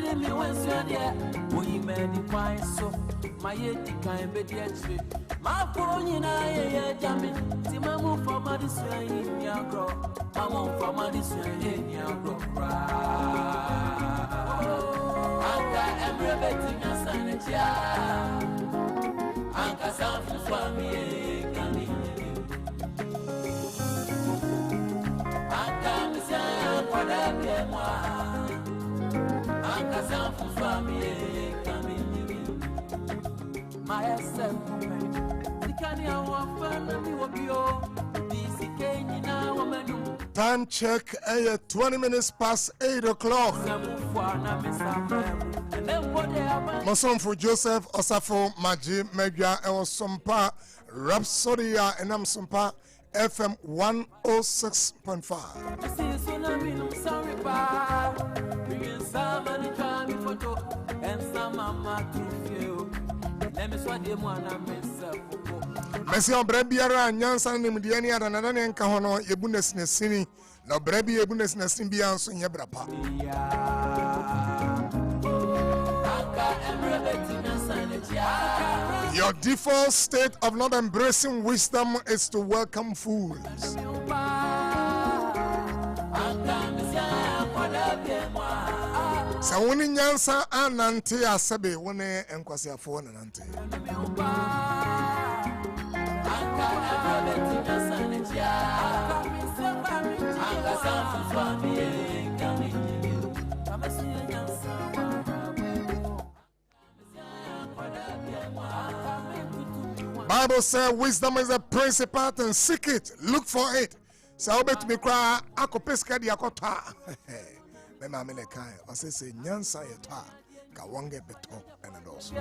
me when Sunday, we made the pine so my yet kind be the entry. My phone in a jamming, Timamu for my swing in your grow, Mamma for my swing in your grow. Anka everything as sanity. Anka Sompa for me, Anka Messiah for the Anka Sompa for me, myself. Time check 20 minutes past 8 o'clock. Masonfo Joseph Osafo Maji Media and Sompa Rhapsody and I'm Sompa FM 106.5. Messi on brebiara nyansa nim de ni adana ne nka hono yebunes ne sini na brebi yebunes ne sin bia nso nye brapa. Your default state of not embracing wisdom is to welcome fools. So when nyansa anante asebe woni enkwase afo na nante. Bible says wisdom is a principal and seek it, look for it. So bet me cry akopeska di akota. Me ma me kai o se nyansa yeta ka wange beto enados.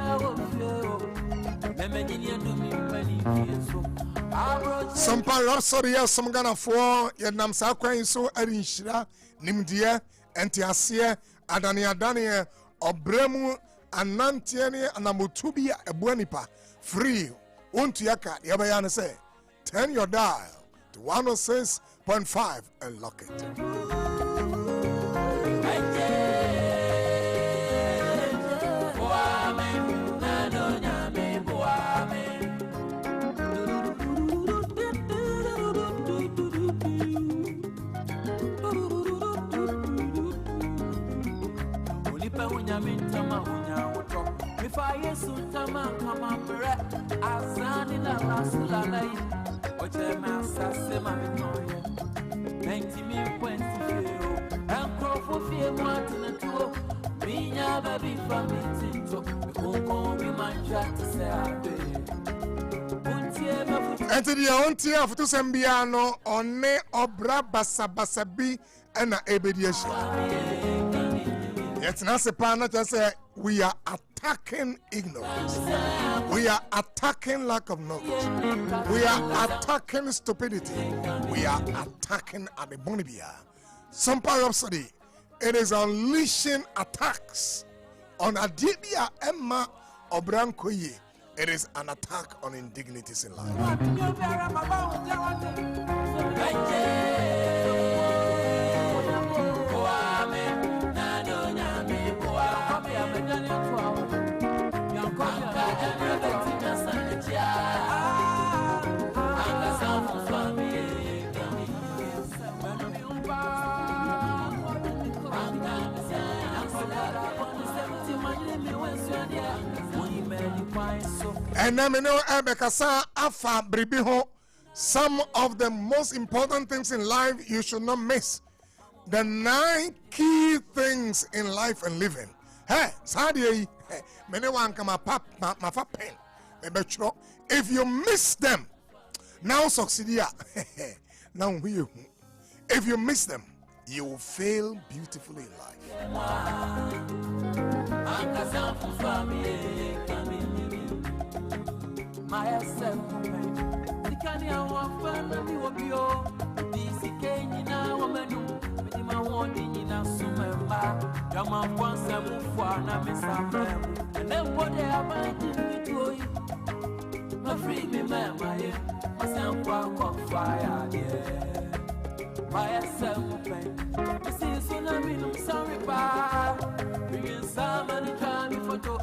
Sompa Rhapsody some gonna for yednam sa kwan so arinhira nimdie entiase adane obremu anantie ne anamotubia ebuanipa free unto yaka yabayane say turn your dial to 106.5 and lock it. Enti dia onti afutu sembiano one obra basabasabi na ebediation. Yet na se pa na say we are attacking ignorance. We are attacking lack of knowledge. We are attacking stupidity. We are attacking Adebonibia. Sompa Rhapsody, it is unleashing attacks on Adibia Emma Obrankoye. It is an attack on indignities in life. And now we know Ebekasa Afa Bribiho. Some of the most important things in life you should not miss. The 9 key things in life and living. Hey, Sadia, many one come up my pen. If you miss them, now succeed. Now we. If you miss them, you will fail beautifully in life. photo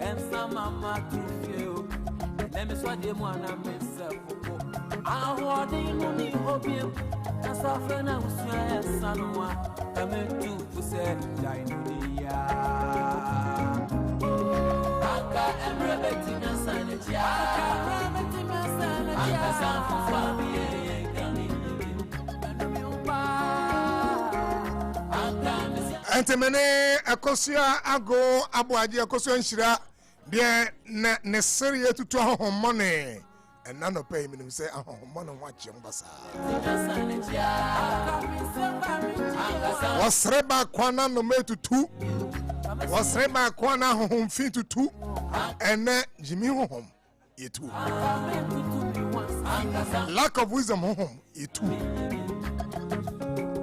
and some mama to feel. Let me swat them one and myself. I want the money opium. That's our friend I was your son. I meant to say, Dinudia. Anka and Rebecca Sanity. Anka Sanfa Fabia. Antemene akosia ago abuaje akosia nshira de ne serie tutu ahomone ena no pay me say ahomone ho ache mbasa wasreba kwana no metutu wasreba kwana ahomfi tutu ene jimi hohom yetu lack of wisdom hohom yetu.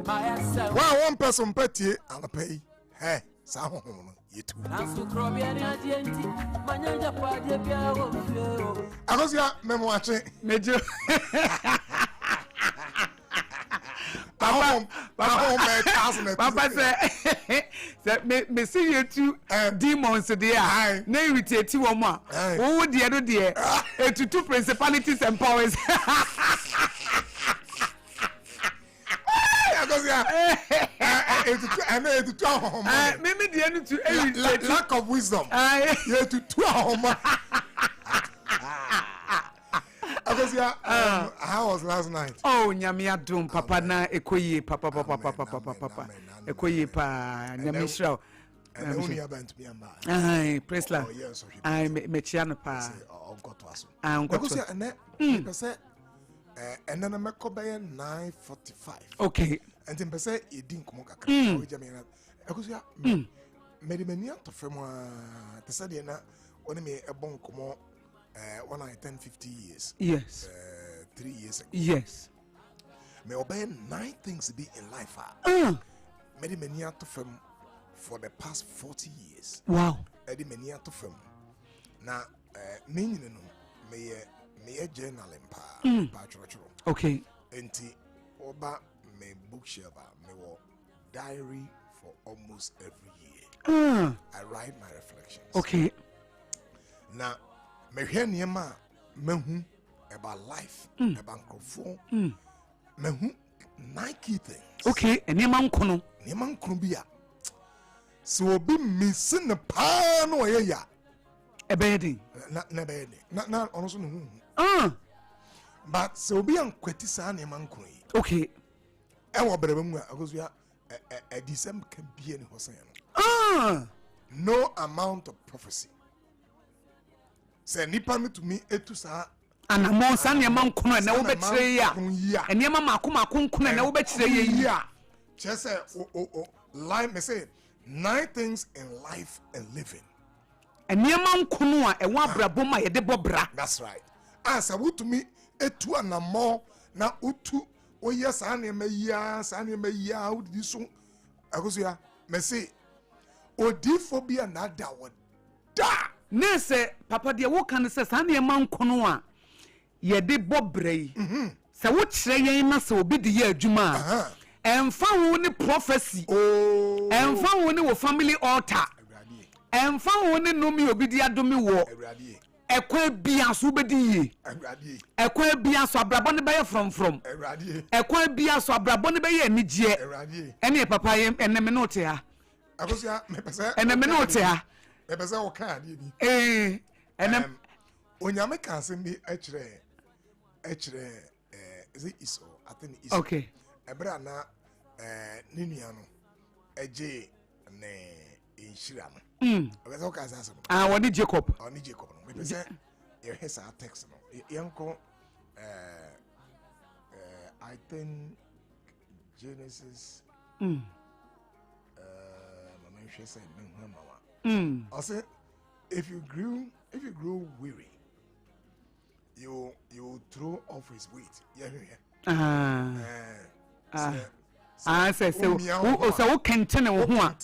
Why one person petty and pay? Hey, Saho, you too. I was your memoir, Major. Papa said, me see you two demons there. Nay, we take 2 or more. Oh, dear, dear, to 2 principalities and powers. Lack of wisdom. You to 12. How was last night? Oh, nyamia dum papa na ekoye papa ekoye pa nyamishra. Praise Lord. I mechiano pa. And then I make 9:45. Okay. And then say it didn't come on. Because made many out of them. The Sadiana only me a bon come when I 10-50 years. Yes. 3 years ago. Yes. May obey 9 things to be in life. Made many out of them for the past 40 years. Wow. Eddie many out of them. Now, meaning may a journal in okay. Enti oba me bookshelf me wo diary for almost every year. I write my reflections. Okay. Now me hwe niema mehu about life, about microphone. Mehu 9 key things. Okay, niema nkono. Niema nkono bia. So obi missing pa no ye ya. Ebedin. Na bedi. Na ono so no. But so be an kwetisa na man kun yi. Okay. E wo brebe mu because we are a December can be any hosan no. No amount of prophecy. Say nipa me to me etu sa anamon sa na man kun na wo betire ya. Enema makoma kun na wo betire ya. Just say life me say 9 things in life and living. Enema nkunu a e wa brabo ma ye de bobra. That's right. Asa wutu mi etu anamo na utu oye sa na me ya udi so akoso ya me say odiphobia na da woda ne se papa de wo kan se sa na man kono a ye de bobra yi se wo kire yen na se obi de ye adwuma emfa wo ni prophecy emfa wo ni wo family altar emfa wo ni no mi obi de adomi wo ekwe bia so bedi ye ekwe bia so abrabo ne beye from ekwe bia so abrabo ne beye anigye ene papa ye eneme no te ha akosia me pese eneme no te ha me pese o kan ade bi enem onyame kan se bi ekire is it iso I think iso okay ebra na ni nua no eje ne inshira no obese o kan se aso woni Jacob me pese your his text no yanko I think Genesis mama she said mama I said if you grow weary you throw off his weight say so kentene wo ho a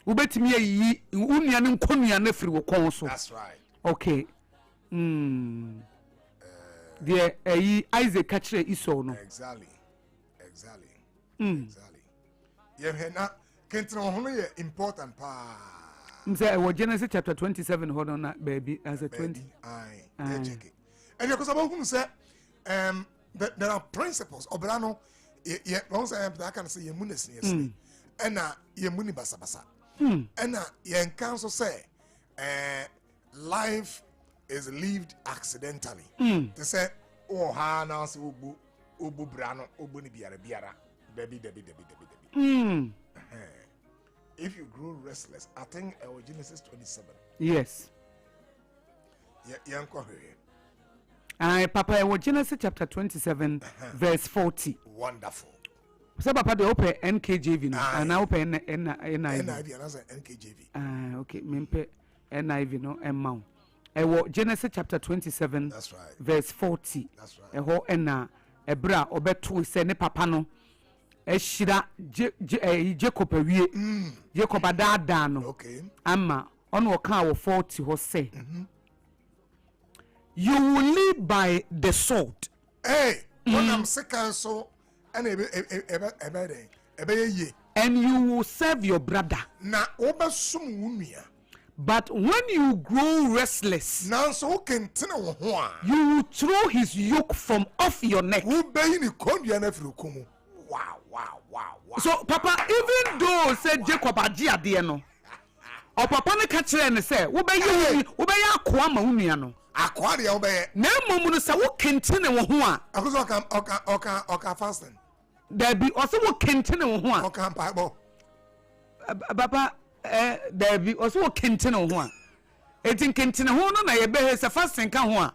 wo betimi ayi unua ne nkonua na firi wo kon so. That's right. Okay. The Isaac catcher Esau no. Exactly. Yeah, na kentene ho no ye important pa. Mse Genesis chapter 27 hold on that baby as a 20. Aye. Check it. And because about whom say there are principles. Obrano yeah once I can say yemunes yes. And yemuni basa basa. And yen council say life is lived accidentally. They say oh ha now say obu brano obu ni biara debi. If you grow restless, I think Genesis 27. Yes. Yeah, Papa, Genesis chapter 27, verse 40. Wonderful. So, Papa, they open NKJV now, and I open NIV. NIV, and I say NKJV. Okay, Mimpe NIV no amount. Genesis chapter 27, that's right. Verse 40. That's right. Ebra obetu se ne papa no. Eshira Jacob awie Jacob adada no okay ama ono oka wo 40 ho say you will live by the sword. Hey, when I'm sick so and and you will serve your brother. Na obasum wunua. But when you grow restless, now so can you will throw his yoke from off your neck. Wow. So, Papa, even though said Jacob Ajia Diano, or Papa ne catch and say, Ubay Aquama Uniano. Aquaria obey. No moment, so what continue one. Oka fasting. There be also what continue one. Oka Bible. Papa, there be also what continue one. It in continue one, I bear a fasting can one.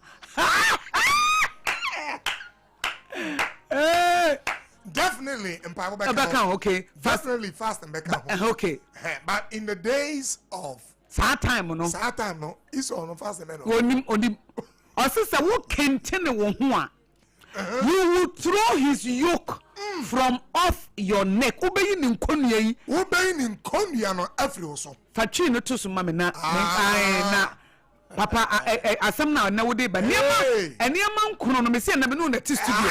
Definitely in Bible back okay. Definitely fast and back okay. But in the days of time no it's on fast and onim sister what continue one you will throw his yoke from off your neck. Obey in konua no afri so fatwi no to so mame na papa asem na wo dey ba niam nkono no me se na me no na ti studio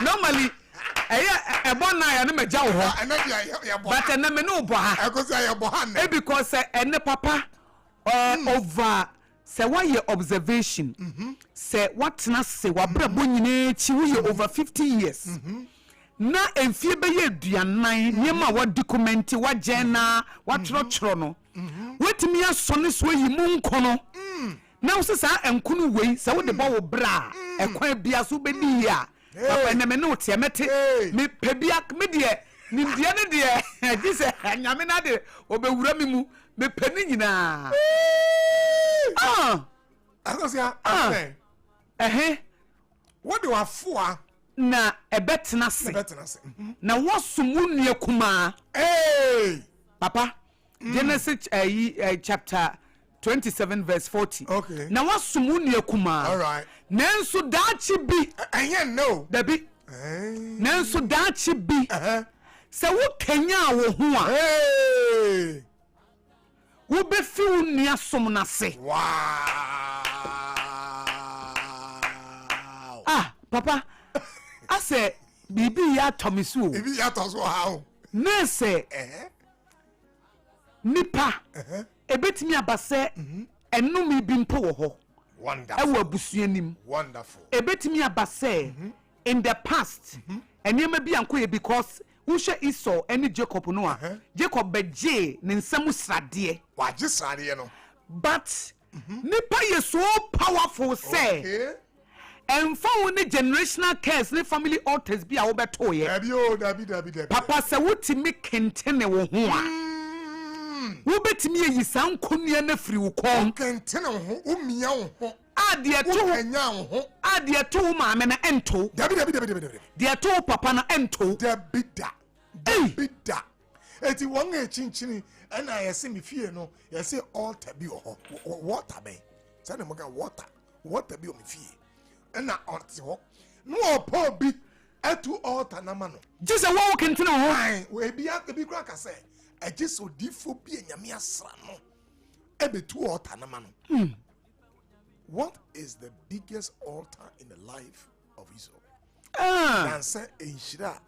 normally ebon na ya no meja wo ho but na me no bo ha because ene papa over say what your observation say what na say wa brabo nyina chi wo over 50 years na enfie be ye aduanan niam a wa document wa jena wa trotro no wetimi asone so yi mu nkono na wo sa enkunu wei say wo de bo wo bra ekwan bia so be ni ya papa na me no tie mete me pebia me de nimdia ne de gise nyame na de obewura mi mu me pani nyina akosia what do afua na ebetena se na wosumu nua kuma papa Genesis chapter 27 verse 40 okay na wosumu nua kuma all right nanso dachi bi no dabi nanso dachi bi se wo kanya wo ho a wo be fi wo nua som na se wow papa I say bibi ya tomisu bibi ya toso how na se nipa ebetimi abase enumi bi mpo wo ho wonderful ewa busuanim wonderful ebetimi abase in the past enema bi ankoye because ushe Esau eni Jacob no a Jacob beje ne nsam srade waje srade no but nipa ye so powerful say and found the generational curse the family altars be a obeto ye dabi papa say wotimi kentene wo ho a wo betimi yi san konua na firi wo kon kentene wo ho umia wo ho ade to anya wo ho ade to maame na ento dabi de to papa na ento dabi da eti won e chinchini na yesi me fie no yesi altar bi ho water be say na mo ga water bi o me fie na altar ho no opo bi etu altar na ma no just a walk into no ho we bi kra ka say ejiso difo bi enyame asra no ebetu altar na ma no what is the biggest altar in the life of Israel dan say enhira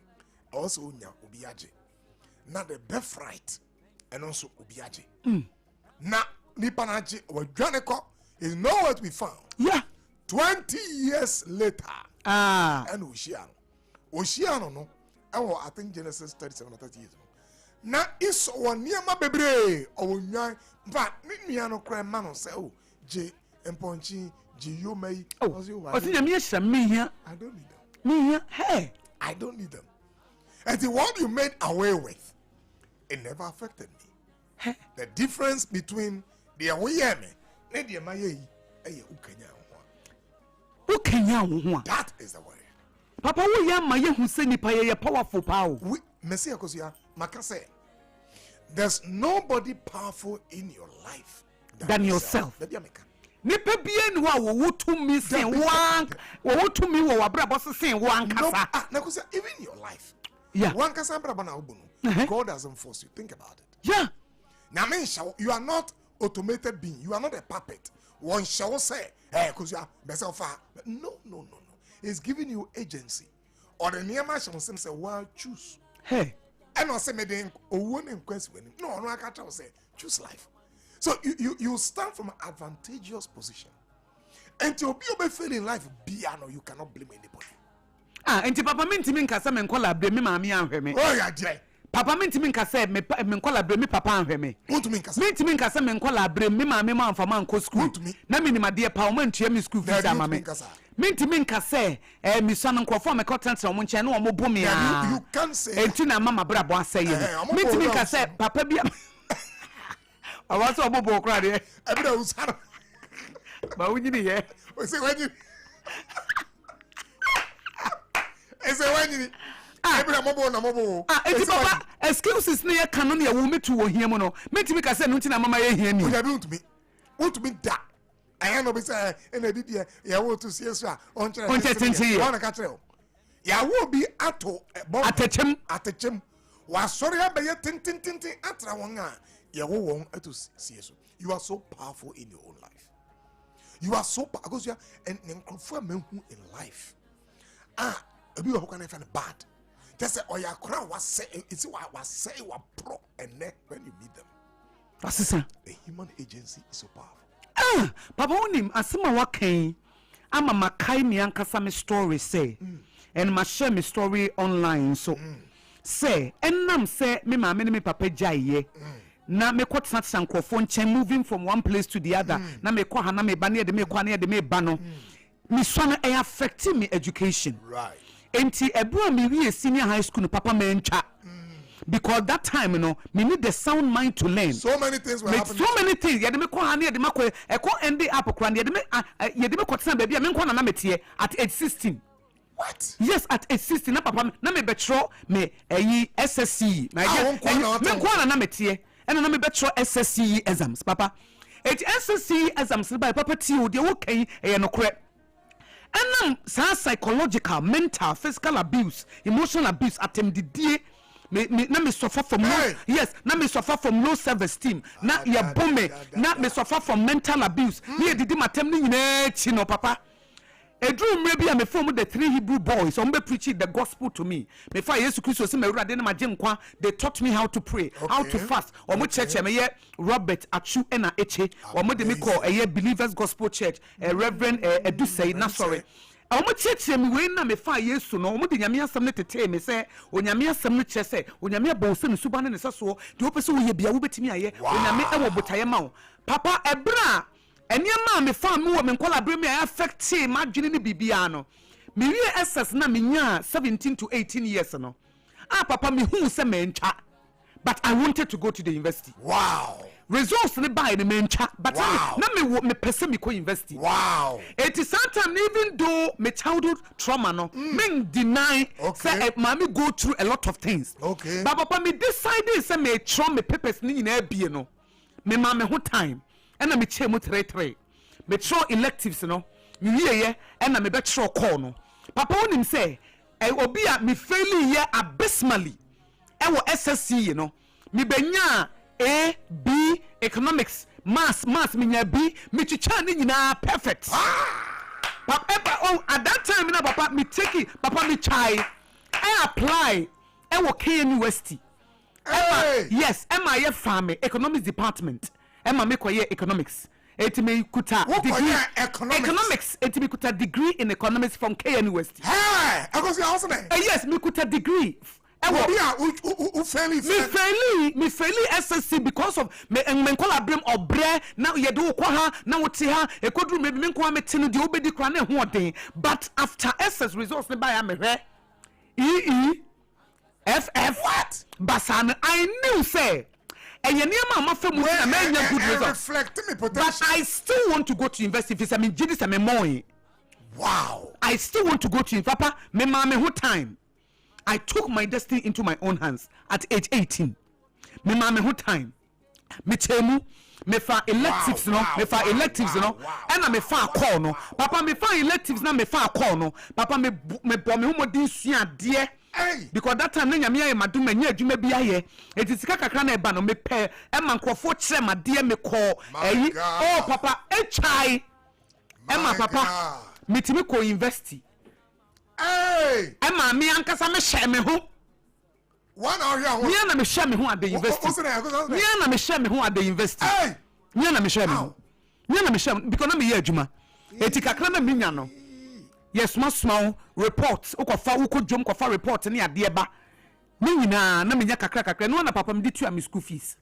also nya obiaje na the birthright and also obiaje na nipa na je wadwaneko is nowhere to be found. Yeah. 20 years later. And Oceano no. I think Genesis 37 or 30 years. Na is one near my baby or nyan but Niano crime man say oh J and Ponchi G you may I don't need them. Me here, hey, I don't need them. And the one you made away with, it never affected me. Hey. The difference between the awayame and the maye, that is the way. Papa, we are my who say ni paye powerful power. We Messiah Kosia Makase. There's nobody powerful in your life than yourself. Nipa bien wa wo to me say one wo to me wo abrabo say one kasa. Even your life. Yeah. One kasa abrabo na obunu. God doesn't force you. Think about it. Yeah. Now you are not automated being. You are not a puppet. One shall say, hey, because you are myself. No. It's giving you agency. Or the near man shall say, well, choose. Hey. And I say, maybe one in question. No, I can't say, choose life. So you stand from an advantageous position. And to be feeling life, you cannot blame anybody. And papa minti min kasa men kola bre me mami anhwe me. Oh yeah, Jay. Papa minti min kasa men kola bre me papa anhwe me. Want to min kasa? Minti min kasa men kola bre me mami ma anfa man ko school. Na me ni made pa o man tua me school fees ama me. Minti min kasa mi so no nkofo me content o mo nche na o mo bo me a. You can say. Enti na mama bra bo asay ye. Minti min kasa papa bia. I was so bobo kra de. Abi da usara. Ba wunyi ni ye. O se wani. Ese wani. Abi da mobo na mobo. Enti papa excuses ne ye kanon ye wo metu wo hia mu no. Menti mi ka se no nti na mama ye hia ni. O da bi untumi. Untumi da. Aya no be say na didi ye wo to sie so a on chere. On chere tenche ye. Ona ka chere o. Ya wo bi ato atechem. Wa sori abaye tin atra won a you are so powerful in your own life. You are so powerful because you are and in life. You are bad. Just say, oh, your crown was say, it's what I was say, what pro, and then when you meet them, that's a human agency is so powerful. Papa, onim asema wakain. I'm a makai mi ankasa me story say, and ma share me story online. So say, and nam say, me ma me papa jaye. Na me kwat sat sankrofo nchen moving from one place to the other na me kwa na me ba na de me kwa na de me ba no me so na e affect me education right enti ebu me we senior high school no papa me ntwa because that time me need the sound mind to learn so many things were happening so many things ye de me kwa na de me kwa e ko end up kwa ye de me kwat san ba bia me kwa na me at age 16. What? Yes, at age 16 na papa na me betro me SSC na ye me kwa na me and na me betro SSC exams papa it SSC exams by papa ti o de wo kan e no kore and psychological mental physical abuse emotional abuse attempt na me suffer from yes na me suffer from low self esteem na ye bome na me suffer from mental abuse na didi matem ni nyina chi no papa Edru mre bia me form the 3 Hebrew boys on be preaching the gospel to me. Me fa Jesus Christ say me urade na magye nkwa. They taught me how to pray, how to fast. Omo church me ye Robert Achu ena eche. Omo de me call a Believers Gospel Church. Reverend Edusei na sorry. Omo church me we na me fa Yesu no omo de nyame asem ne tete me say onyame asem no che say onyame abonse ne suba ne seso de opese wo ye bia wo betimi aye onyame e wo botaye ma wo. Papa ebra Enyama me fa me wo me nkola bre me affect ma dwene ne bibia no me wie SS na me nya 17 to 18 years no papa me hu se me ntwa but I wanted to go to the university. Wow. Results ne buy ne me ntwa but wow. na me pese me ko university. Wow. It is sometimes even though me childhood trauma no me deny say me go through a lot of things. Okay. But papa me decided say me trauma me papers ni nyina bie no me ma me ho time and me chemu 3 me throw electives no me ye and me be throw call no papa onim say obi a me failing ye abysmally e wo SSC you know me benya A B economics maths me nya B me chicha ni nyina perfect papa at that time na papa me take it papa me chai I apply e wo KN University yes am I farm economics department Emma me koye economics. Etimi kuta degree economics. Etimi kuta degree in economics from KN University. Hey, I go see house na. Yes, me kuta degree. Me fairly SSC because of me collaborate obre now you do kwa ha na wote ha e kodru me nko amete no de obedi kra na ho oden but after SS results ne buy am FF what basan I knew say good reflect me potential. But I still want to go to university if I'm in GDS and more. Wow. I still want to go to Papa me mama who time. I took my destiny into my own hands at age 18. Me mama who time. Me chemu me fa electives no me fa electives no and me fa call no papa me fa electives na me fa call no papa me bo me ho modin sua de because that time na nyame aye madum anya adwuma bi aye etisika kakra na eba no me pe e man krofo kire ma de me call oh papa e chai e ma papa metimi ko university e ma me ankasa me hye me ho one hour me na me hye me ho at the university me na me hye me ho at the university me na me hye me ho me na me hye because na me ye adwuma etikakra na me nya no yes small report ukofa ukojom kofa report ni ade ba me nyina na me nya kakra no na papa me dey to am school fees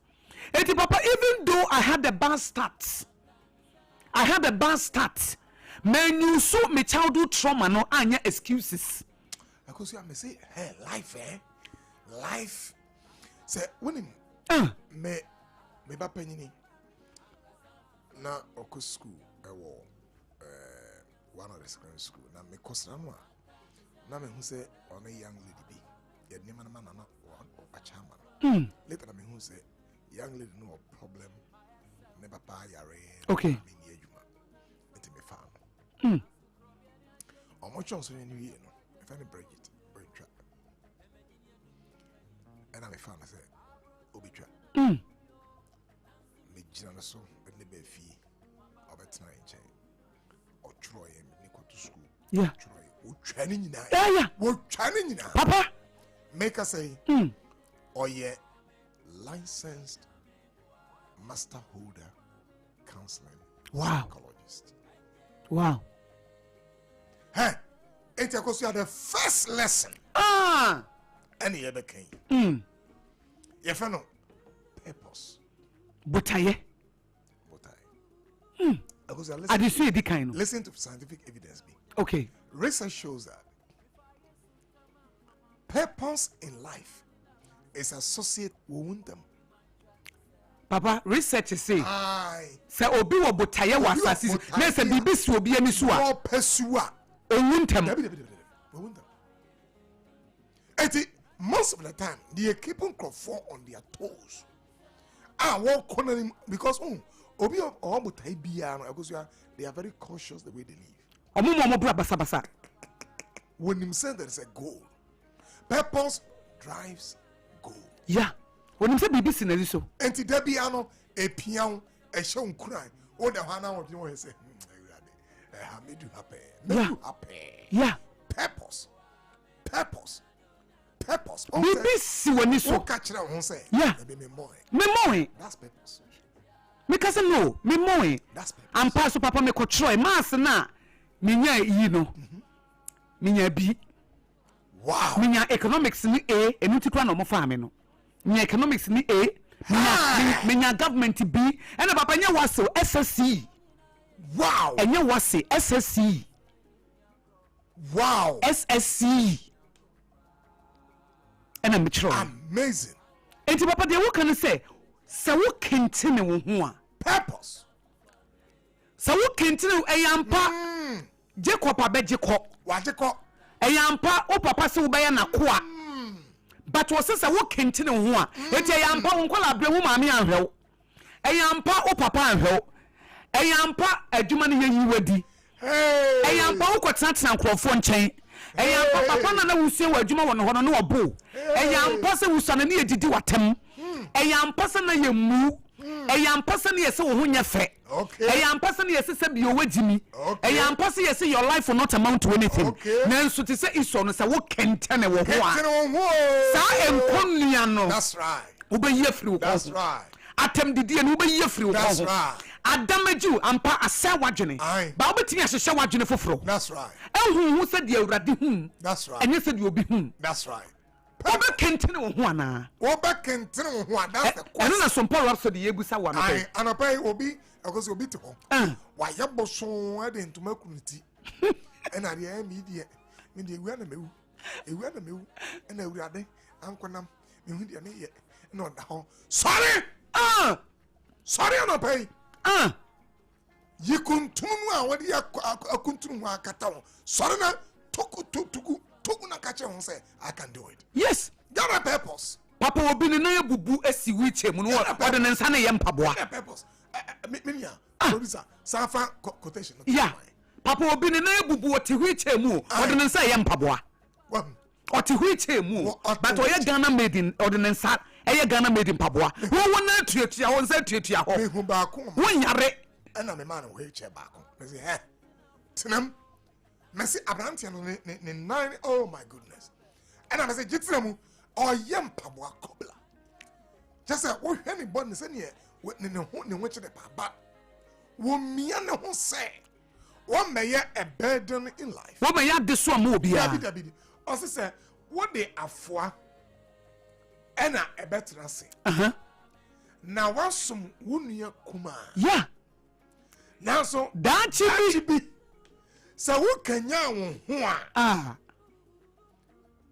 eti papa even though I had a bad start man you so me childhood trauma no anya excuses because I say hey life say when me ba panini na oko school ewo one of the secondary school na me kosra no na me hu say on a young lady bi ye nima na na a chama later na me hu say young lady no problem ne papa yare okay me ni adwuma enti me fa omo chonso ni wie no e fa ni Bridget and I found I said obitwa me jina na so ne be fi obetna nche o troy me ko to school yeah troy o twani nyina yeah o twani nyina papa make us say or ye licensed master holder counseling psychologist wow hey it because you are the first lesson and you ever came you found purpose botaye I did see the kind. Listen to scientific evidence. Okay. Research shows that purpose in life is associated with them. Papa, research say. Say obi wo botaye wa asasi. Na say bibi si obi ani so a. Pesua. Owuntem. Most of the time, they keep on on their toes. One corner because obi omutai bia no because they are very cautious the way they live. Omo bra basa. When him say there is a goal, purpose drives goal. Yeah. When him say BBC na so. Enti da bia no e pian e hye nkuran. O da hana wo dey say me do happy. Yeah. Purpose. BBC when so catch that one say. Yeah. Me more. That's purpose. Me kase no, me moe. That's purpose. Am pass papa me ko troy mass na me nya yi no. Me nya bi. Wow. Me nya economics ni A, enu ti kwa no mo fa me no. Me nya economics ni A, me nya government B, and papa nya waso SSC. Wow. Enya wase SSC. Wow. SSC. And I'm sure. Amazing. And papa de wo kan say so wo kentine wo ho a purpose. So wo kentine eyampa Jacob abejeko wajeko eyampa o papa se wo be ya nakoa but wo se wo kentine wo ho a eti eyampa wo nkola abre wo maame anhwew eyampa o papa anhwew eyampa adwuma ne yeyi wadi eyampa wo kwotena nkrofo nchen eyampa papa na wusie wa adwuma wo no ho no obo eyampa se wusane ne edidi watem eyampa se na yemu eyampa se ne yese wo ho nya fe eyampa se ne yese se bi owagimi eyampa se yese your life will not amount to anything nanso te se iso no se wo kentene wo ho a sa enkonia no that's right wo be yefri wo that's right atem didi no be ye free That's ho right. adamaju ampa asa wadwene Aye. ba obetimi ahyehyɛ wadwene foforo That's right. ehu se de awurade hu That's right. enye se de obi hu That's right. obe kentene wo ho ana Oba kentene wo ho. That's the eno question. na Sompa Rhapsody yebusa wa no Aye, pe anopai obi akosi obi te ho. Wa yeboso ade ntoma kuniti. Ena de media. Me de ewia na mewu. Ewia na mewu. Ena awurade ankonam. Me hu de ne ye. Na oda ho. Sorry. Sorry anopai. Yikuntunu a wodi akuntunu akata ho. Sorry na tuku na kache ho say I can do it. yes There are purpose. papa obi ne na ebubu esi wiche mu no ode ne nsa na ye mpaboa There are purpose. Minia. Producer. Safa quotation. yeah papa obi ne na ebubu ote wiche mu ode ne nsa ye mpaboa Well, ote wiche mu Ote but oye Ghana made in ode ne nsa eye Ghana made in mpaboa wo na tuatua ho nsa tuatua ho me hu ba ko. wo nyare Ena me man we che ba ko. Me say, "Hey. Tinam. Me say abrantia no ne nine. Oh my goodness." Ena me say jitremu oyem pabwa kobla. Just say wo hwe ni bon say ne ne ho che de paba. Wo mia ne ho say. Wo meye a burden in life. wo ma ya de so ma obi a David. O say what they afoa ena e betra say. Na wasum wo nua kuma. yeah Now so dachi bi so wo kanya wo ho a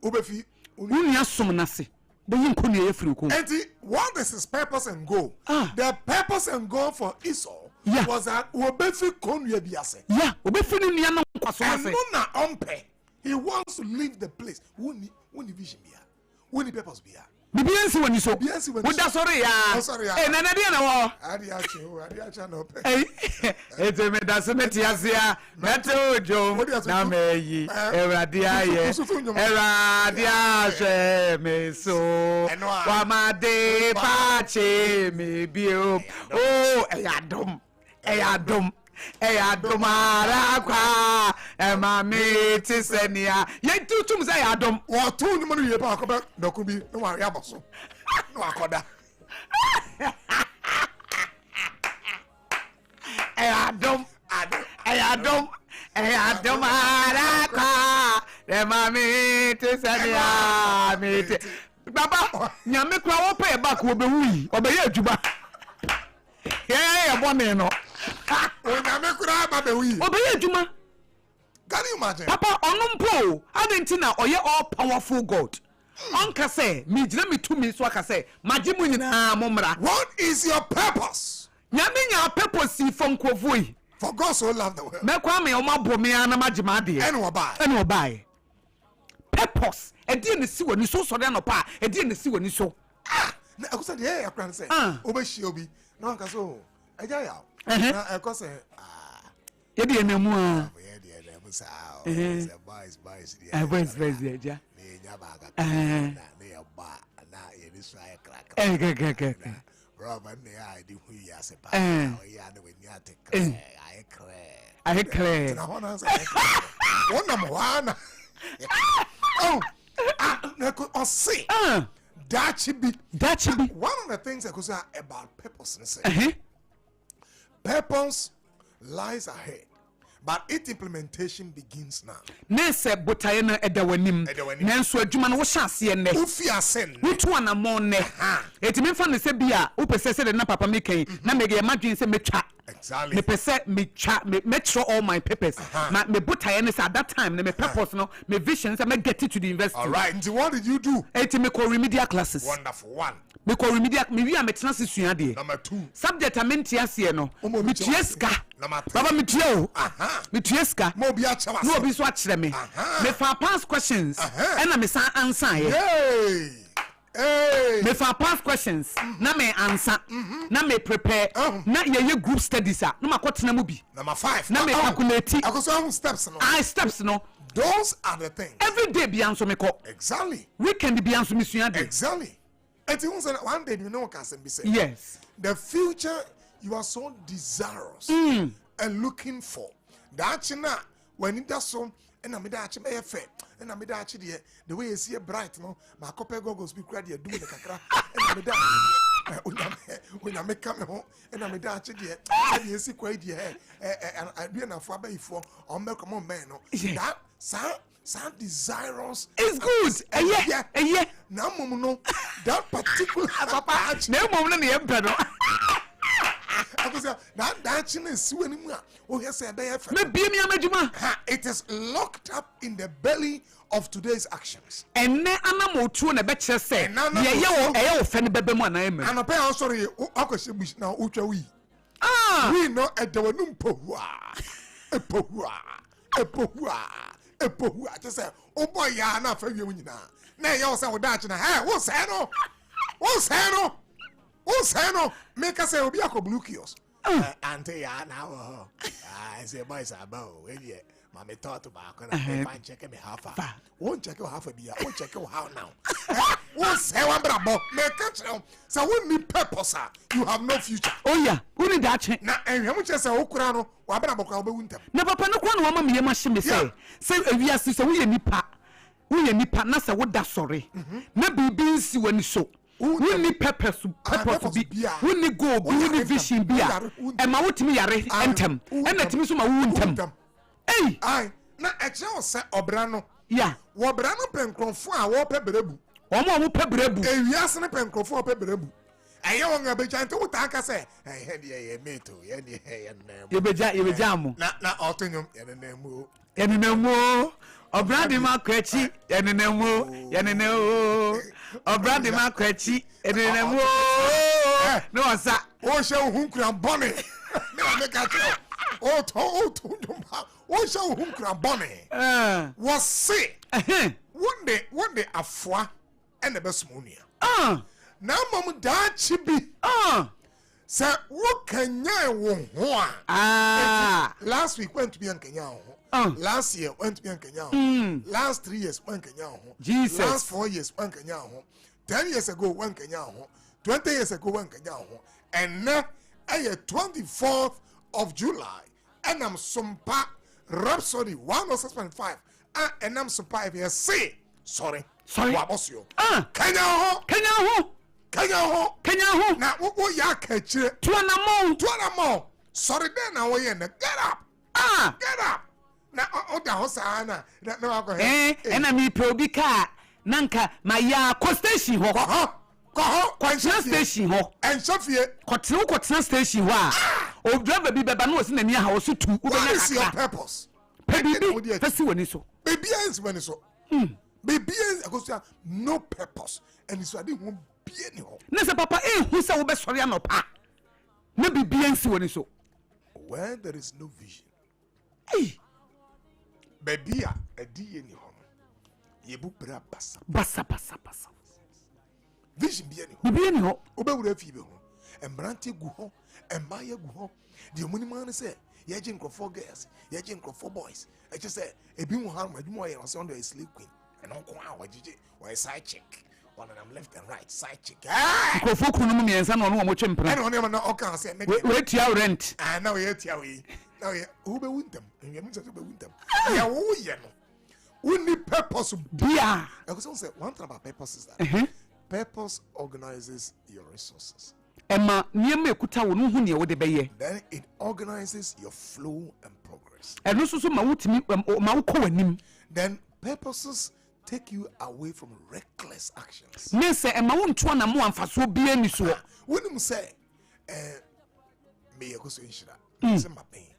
obefi unia som na se be yin ko ne ye free ko enti what is his purpose and goal? The purpose and goal for Esau Yeah. was that obefi konua bi ase. yeah obefi ne nua no kwaso And ase no na ompe. He wants to leave the place. Woni vision bia. Woni purpose bia. bibi ensi wani so Bibi wani wo da sorry ya Oh, sorry ya. na na dia na wo Adi acha no pe. ete me da so meti asia meto ojo na meyi ewrade aye ewrade ahwe me so wa ma de pa che me bi o eyadom ara kwa ema me ti senia ye tutum say yadom Wo to ni mo ye pa akoba doku bi no wa ya boso. No akoda. eyadom ara kwa ema me ti senia me ti baba nyame kwa wo pa e back wo be hui obeya adwuma ye bone no O na me kura ba be wi. obeya adwuma. Can you imagine? Papa onumpo adentina oye all powerful God onka say me gina me tumi so aka say magimu nyina momra What is your purpose? nyame nya purpose from kwovoi For God so loved the world. me kwa me o mabo me ana magima de And we buy. ene obai purpose e die ne si woni so so de no pa e die ne si woni so Na akusa de ya kran say. Obeshi obi. Na nka so. Eja ya. Na ekose ye de na mu a say boys boys ja me nya ba ga na ya ba na ye ni so ay crack. Bro, but me I di hu ya se pa. Ya de we nya te I clear na hona say. Wona mo wana. Oh. Na ko o see. Dachi bi. One of the things I could say about purpose say. Purpose lies ahead, but its implementation begins now. Nese botaye na edawanim. Nanso adwuma no wo hyase ne. Ufi asen. Wutu anamon ne. Eti me fa ne se bia wo pese se de na papa me kan na me ge madwen se metwa. Exactly. Me pese me twa me throw all my papers. Ma me botaye ne se at that time me purpose no me vision se me get it to the university. All right. And what did you do? Eti me call remedial classes. Wonderful. One. Me call remedial me wi a me tena se sua de. Number two. Subject a mentia se no. Me tieska. Number three. Baba me tie o. Me tieska. Mo bi a chawa. No obi so akyere me. Me fa past questions. And me san answer ye. Hey. Me for past questions na me answer na me prepare na ye group studies na makotena mu bi Number five. na me calculate Akoso steps no. steps no Those are the things. every day bi anso me ko Exactly. weekend bi anso me sua de Exactly. And one day you know what can be said. yes The future you are so desirous and looking for. That when it does so, and I made that fair, and I made that the way you see a bright, no, my copper goggles be crowded, do the cacra, and I when I make come home and I'm a Dutch dear, you see quite dear, and I be enough for before or make a more man. That sound desirous is good. Yeah. Now, no, that particular papa, no moment in the emperor. That is swimming. Oh, yes, it is locked up in the belly of today's actions. And now I'm to a better say, yeah, offend baby man. And I'm sorry, now, we know at the Numpoa, a pohua. Just say, oh boy, ya not for you now. Now, you're so Dutch and I what's Hano? What's Hano? Make us say, Obiako Blue Kiosk. Auntie, now, I say, boys are bow, yeah. Mammy thought about and check me half. Won't check half a beer, won't check how now. What's one bravo? Make catch now. So, wouldn't be purpose, you have no future. Oh, yeah, wouldn't that now? And how much as a Okrano, Wabra winter? Never Panaquan, woman, you must say, we are sister, we nipa, Nasa, what that sorry. Maybe beans when you so. We need pepper be. We need go. We need fishing beer. And my what me are entem. And let me so my wound. Hey, I na eche say obrano. Yeah. Wo brano penkrofo a wo peberebu. Omo wo peberebu. Ewiase ne penkrofo peberebu. Eye won abeja nte wuta aka say, he de ye meto, ye de ye nem. Ye beja mo. Na otonyum ye nemu. Ye nemu. Obrandi ma kwachi, ye nemu. Ye nemu. Obrandi ma kwachi, ye nemu. No asa. O she ohun kran bone. Na make a tell. Oh, show whom crab bonnet was say one day a foie and the best monia. Now, Mamma Dad chibi. Sir, what can you want? Last week went to be in Kenya. Last year went to be in Kenya. Last 3 years went Kenya. Jesus. Last 4 years went Kenya. 10 years ago went Kenya. 20 years ago went Kenya. And now, 24th of July. And I'm Sompa Rhapsody 106.5. And I'm Sompa if you say sorry. What was you? Kenya ho. Now what ya catch it? Tuanamo. Sorry then now we get up. Get up. Now the house ana. No go ahead. And I me probika nanka my ya station ho. Kwatena station ho. And Sophia kwatena station ho a. O driver bi beba no wose na nia ha wo so tu. What is your purpose? Baby, fesi woni so. Baby is when so. Baby is because no purpose. And so I didn't want be any ho. Na se papa who say wo be sori anopa. Na bibi ensi woni so. Where there is no vision. Hey. Baby a di any ho. Ye bu bra basa. Vision be any ho. Oba wura fi be ho. Embrante gu ho. Embaye gu ho. The money man say ye jinko for girls, ye jinko for boys. I just say ebi mu ha ma dwuma ye on say a slave queen. And on kwa wajije or a side chick. One of them left and right side chick. Nkofo kunu mu miensa na ono mo twempra. And on him na oka say make we tia rent. Ah now we tia we. Now we who be wintem. You mean say be wintem. Ya wo ye no. We need purpose bia. Because say one thing about purpose is that purpose organizes your resources. Emma niam ekuta wo no hu ne wo de beye. Then it organizes your flow and progress. Eno so ma wutimi ma wo ko wanim. Then purposes take you away from reckless actions. Me say Emma wo nto na mo amfaso bia ni so. When you say me go so inshira. Say my pain.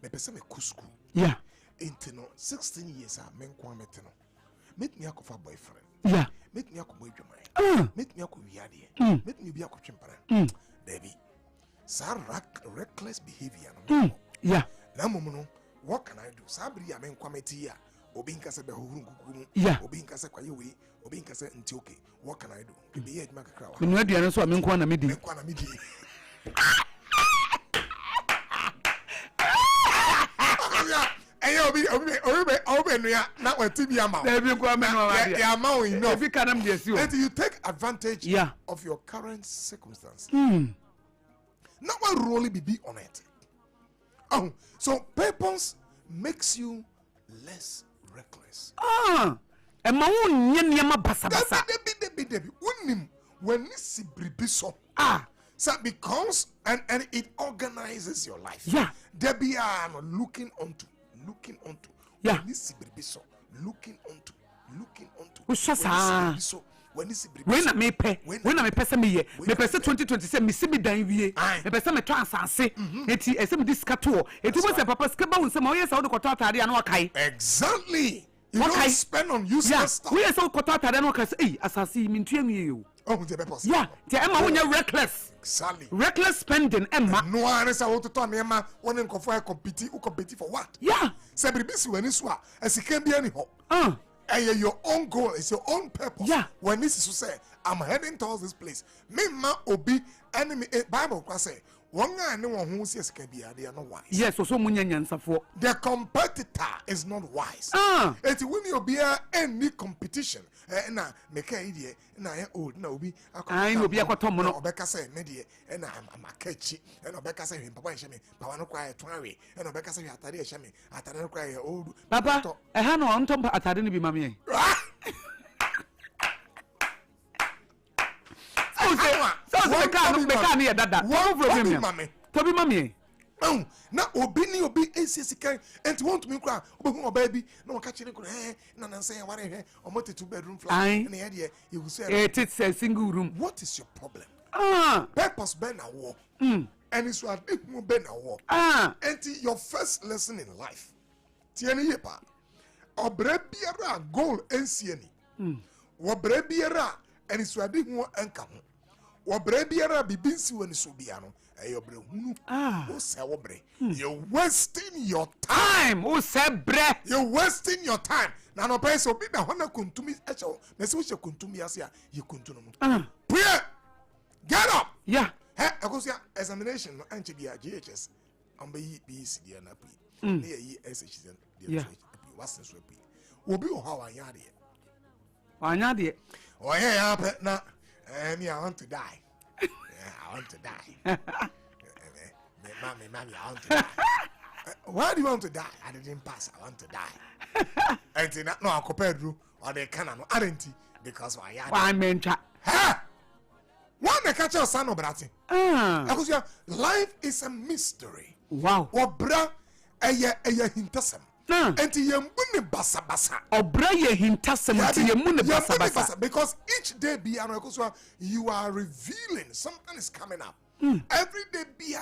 Me pese me kusku. Yeah. Into no 16 years a men kwa meteno. Make me akofa boyfriend. Yeah. Make me akobo adwuma. Make me akowiade. Make me be akotwempara. David. Sa reckless behavior no. Yeah. Na momo what can I do? Sabri amen kwameti ya. Obi nkase be hohuru kukumu. Yeah. Obi nkase kwaye we. Obi nkase nti okay. What can I do? Be here adwuma kakra wa. Me aduane so amenkwa na medi. Menkwa na medi. Obi nuya na wati bi ama. Na bi kwa me no wa dia. Ya ma we no. If you can dey see o. That you take advantage of your current circumstances. Not one really be on it. Oh, so purpose makes you less reckless. E ma won nye niam basa basa. Debi. Unim when ni si bribi so. So becomes and it organizes your life. Yeah. There be looking onto. Yeah. Looking onto. When na me pese me ye me pese 2027 me sibi dan wie me pese me twa asase eti ese me diskato eti mo se papa skeba won se ma yes how de koto atade na wakai exactly you don't spend on useless stuff. We so koto atade na wakai say asase mi ntua mi ye o the purpose. Yeah, the Emma when you're reckless. Exactly. Reckless spending, Emma. No one is out to turn Emma one and compete for what? Yeah. Sabri busy when it's what as it can be anyhow. Your own goal is your own purpose. Yeah. When this is to say, I'm heading towards this place. Me ma obi enemy Bible can say one guy no one who says can be they are not wise. Yes, so munyanyansafo. The competitor is not wise. It when you be any competition. Na make idea na old na obi obi akotomo no obeka say me de na amakechi na obeka say him papa nheme papa no kwa etwanwe na obeka say atare eheme atare no kwa old papa ha no on top atare no bi mame so me ka na dada to bi mame na obi ni obi esiesikan and want me kra obi hu baby na waka chire ko na nanse ya ware he omote 2-bedroom flat na ye de you say it's a single room. What is your problem? Purpose ben na war and it's what hu ben na war and your first lesson in life tieni yepa obre biara goal ensieni wo bre biara and it's what hu anka ho wo bre biara bibinsi woni so bia no you're wasting your time. You're wasting your time. Now, no pay so big. Now, when I come to me, I say, "Which you come to me? I say, you come to me." Get up. Yeah. Hey, I go see examination. No, and be a GHS. I'm be BC and AP. Near SH. Yeah. What's this? Will be how I yard it. I yard it. Oh yeah, now, I want to die. I want to die. Mommy, I want to die. Why do you want to die? I didn't pass. I want to die. And no, I compared you or they cannot. Aren't because why men chat? Ha! One the catch your son of Brati. Because life is a mystery. Wow. Or bra a hintasem. And ye basa basa. Or bra ye hintasem basa basa. Because each day be you are revealing something is coming up. Every day be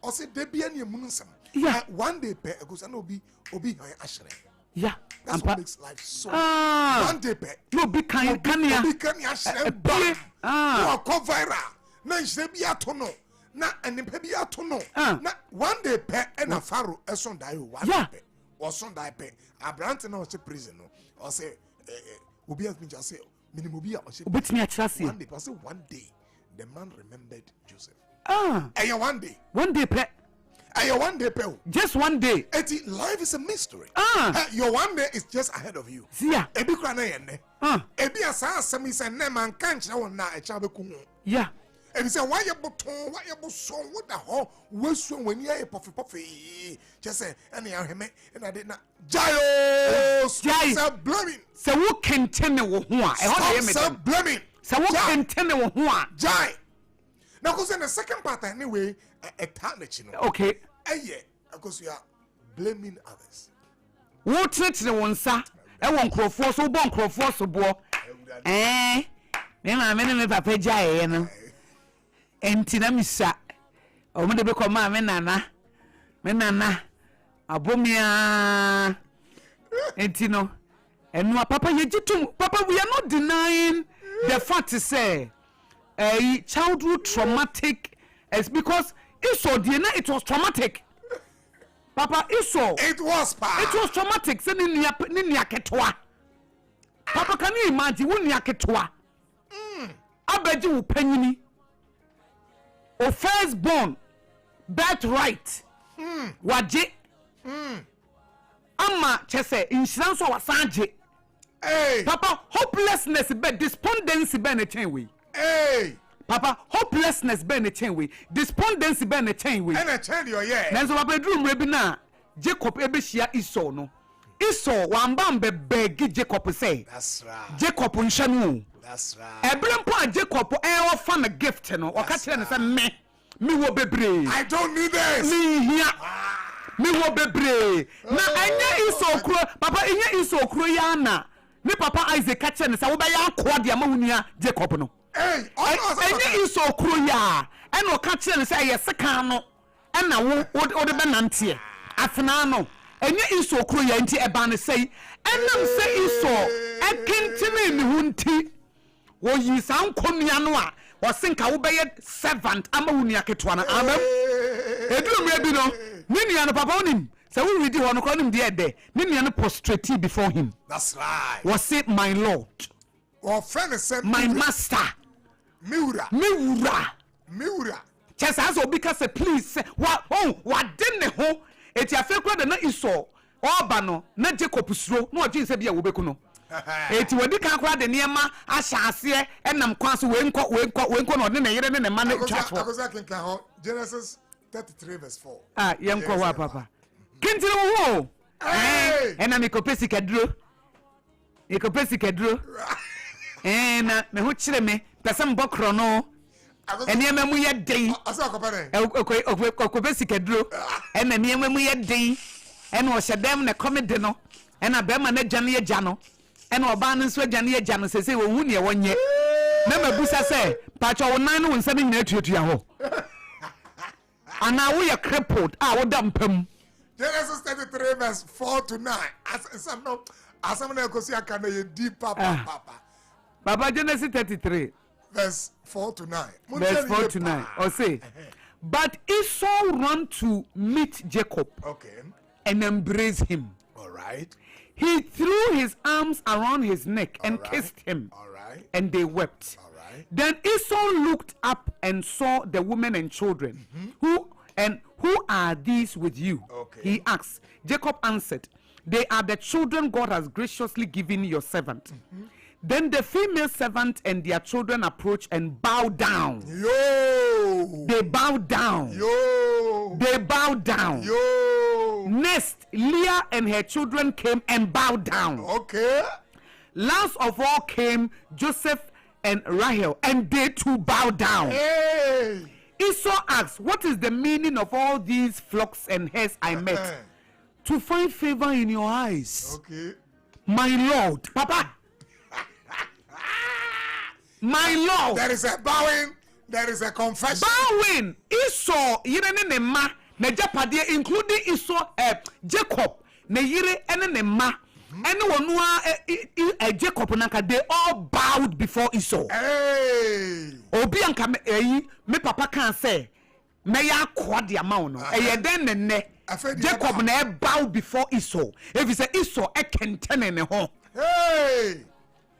or say they be any munsam. Yeah. One day pay because I know be ashre. Yeah. That's what makes life so. One day pay. No be can ya. Be can ya ashre. No go viral. Na ishre be atono. Na and be atono. Na one day pay and a faro eson die one day. Or son die pay. Abrante no say prison no. Or say obi has been just say minimum be or say bet me a trust you. One day the man remembered Joseph. And one day. One day pay. And one day pay. Just one day. Life is a mystery. Your one day is just ahead of you. See ya. Ebi kwa na yenne. Ebi asa asemi se ne man kanche won na echa be ku. Yeah. And say why you button, why you so what the hell? We so when you puffy. Just say any heme and I did not. Jayo. Stop blaming. So who can tell me wo ho a? Stop blaming. So who can tell me wo ho a? Jai. Now, because in the second part, anyway, a tarnish, you know. Okay. Because we are blaming others. What treat the one, sir? I won't crow for so bon crow for so bo. Then I'm in a papa jay, and Tinamisa. Oh, when they become my menana, Abomia, and Tino, and no papa, you papa, we are not denying the fact to say. A childhood traumatic is because it was traumatic. Papa, it was traumatic. Say ninia ketwa. Papa, can you imagine when ninia ketwa? Abeji wo panyini. O firstborn, birthright. Waje. Ama chese insurance wa sanje. Papa, hopelessness be despondency be na chain way. Hey, Papa, hopelessness be na chain way. Despondency be na chain way. And I tell you, yeah. Nanso papa bedroom rebi na Jacob ebehia Esau no. Esau wambam be beg Jacob say. That's right. Jacob nhanu. That's right. Ebrimpo Jacob offer a gift no. Okachire ne say me wo bebre. I don't need this. Me here. Me wo bebre. Na enye iso okro, papa enye iso okro ya na. Me papa Isaac catch ne say wo be ya akwa de ma hunua Jacob no. Hey, enye iso okro ya. E no catch ne say ye seka no. E na wo de be nante. Afena no. Enye iso okro ya nti e ba ne say enam say iso e kentene ne hunti. Wo yi san konua no a wo senka wo be servant ama hunua ketwa na. Amen. Edum re bi no. Nini no papa onim. So we read one call him there. Nini prostrate before him. That's right. Was it my Lord? Or friend said my master. Miura. Just as Obika said, please say what didn't ho? It's your favorite and not iso. Or bano, not Jacob Sro, no Jesus be a wobekuno. It's when you can't cry the Niama, I shall see, and I'm consul when or then a man. Genesis 33 verse 4. Young Papa. Kinti wo na me kopesi kadro na me ho kire me pese mbokro no eniema mu ye den kopesi kadro na eniema mu ye den ena o hyedem na comedy no ena be ma na gyan ye gya no ena oba no nso gyan ye gya no sese wo hu ne wonye na mabusa se pacho wo nan no wonsa ne nyina tuatua ho ana wo ye crippled wo dampam. Genesis 33 verse 4 to 9. As I'm going to see a deep papa. Baba Genesis 33 verse 4 to 9. Verse 4 to 9. Or say, but Esau ran to meet Jacob. Okay. And embrace him. All right. He threw his arms around his neck and kissed him. All right. And they wept. All right. Then Esau looked up and saw the women and children who are these with you? Okay. He asked. Jacob answered, they are the children God has graciously given your servant. Then the female servant and their children approached and bowed down. They bowed down. They bowed down. Next, Leah and her children came and bowed down. Okay. Last of all came Joseph and Rahel, and they too bowed down. Hey. Esau asked, what is the meaning of all these flocks and herds I met? To find favor in your eyes. Okay. My Lord. Papa. My Lord. There is a bowing. There is a confession. Bowing. Esau. Yire ne ma. Ne japade including Esau. Jacob. Ne yire ene ne ma. Anyone Jacob nanka, they all bowed before Esau. Hey. Obi anka me papa can say me ya kwa dia ma no. Den ne Jacob na bow before Esau. If he say Esau e kentene ne ho. Hey.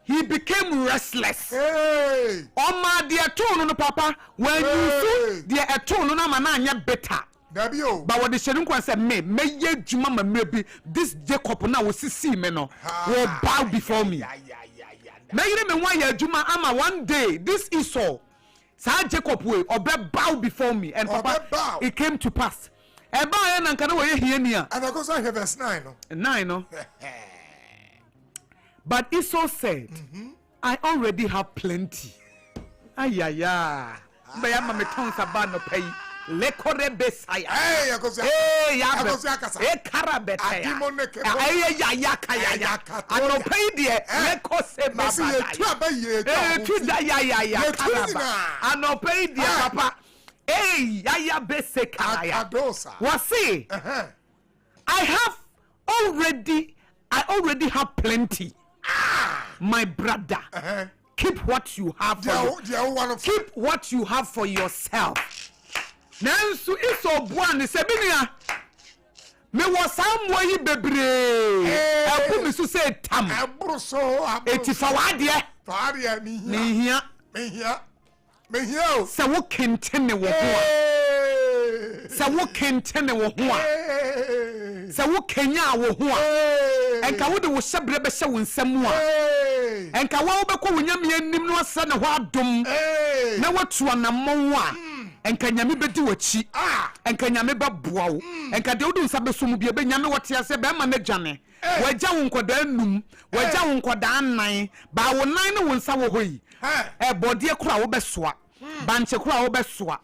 He became restless. Hey. Oma dia tone no papa when you see dia tone no ma na anya better. But what the Shadun said, me ye juma maybe this Jacob now will see me no will bow before me. May me why ye juma ama one day this Esau sa Jacob way or bow before me and papa it came to pass. And by and can we hear near. And of course I have verse 9. 9 But Esau said, I already have plenty. Ayaya. But I'm a tongue sabano pay. Lekore besaya. Hey, ya karabete. Ya ano pay die lekose baba. Ya ano pay die papa. Ya bese kaya. Wasi. I already have plenty. My brother. Keep what you have for keep what you have for yourself. Nansu iso buani sebinia me wasamwa yi bebre aku mi su say tam eti fawadie mehia se wo kentene wo ho se wo kenya wo ho enka wo de wo hyebre be hye wo nsam a enka wo be ko wo nyame anim no asa ne ho adom na watu anamon a enka nyame bedi wachi enka nyame baboa wo enka de wodu nsa beso bia be nyame wote ase be ma na dwane wagya wo nkoda num wagya wo nkoda nan ba wo nan ne wo nsa wo hoyi bode kura wo besoa banche kura wo besoa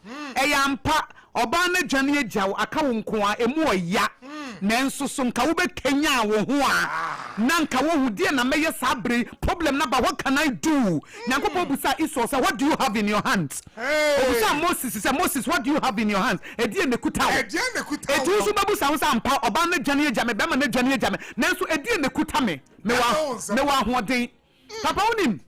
yampa oba na dwane agya wo aka wo nko a emu oya nanso so nka wo be kenya wo ho a na nka wo hudie na meye sabre problem na ba what can I do nyankopɔ busa Esau say what do you have in your hands obusa Moses say Moses what do you have in your hands edie ne kuta wo etu so babusa wo say ampa oba na dwane agya me be ma na dwane agya me nanso edie ne kuta me wa ahoden papa wonim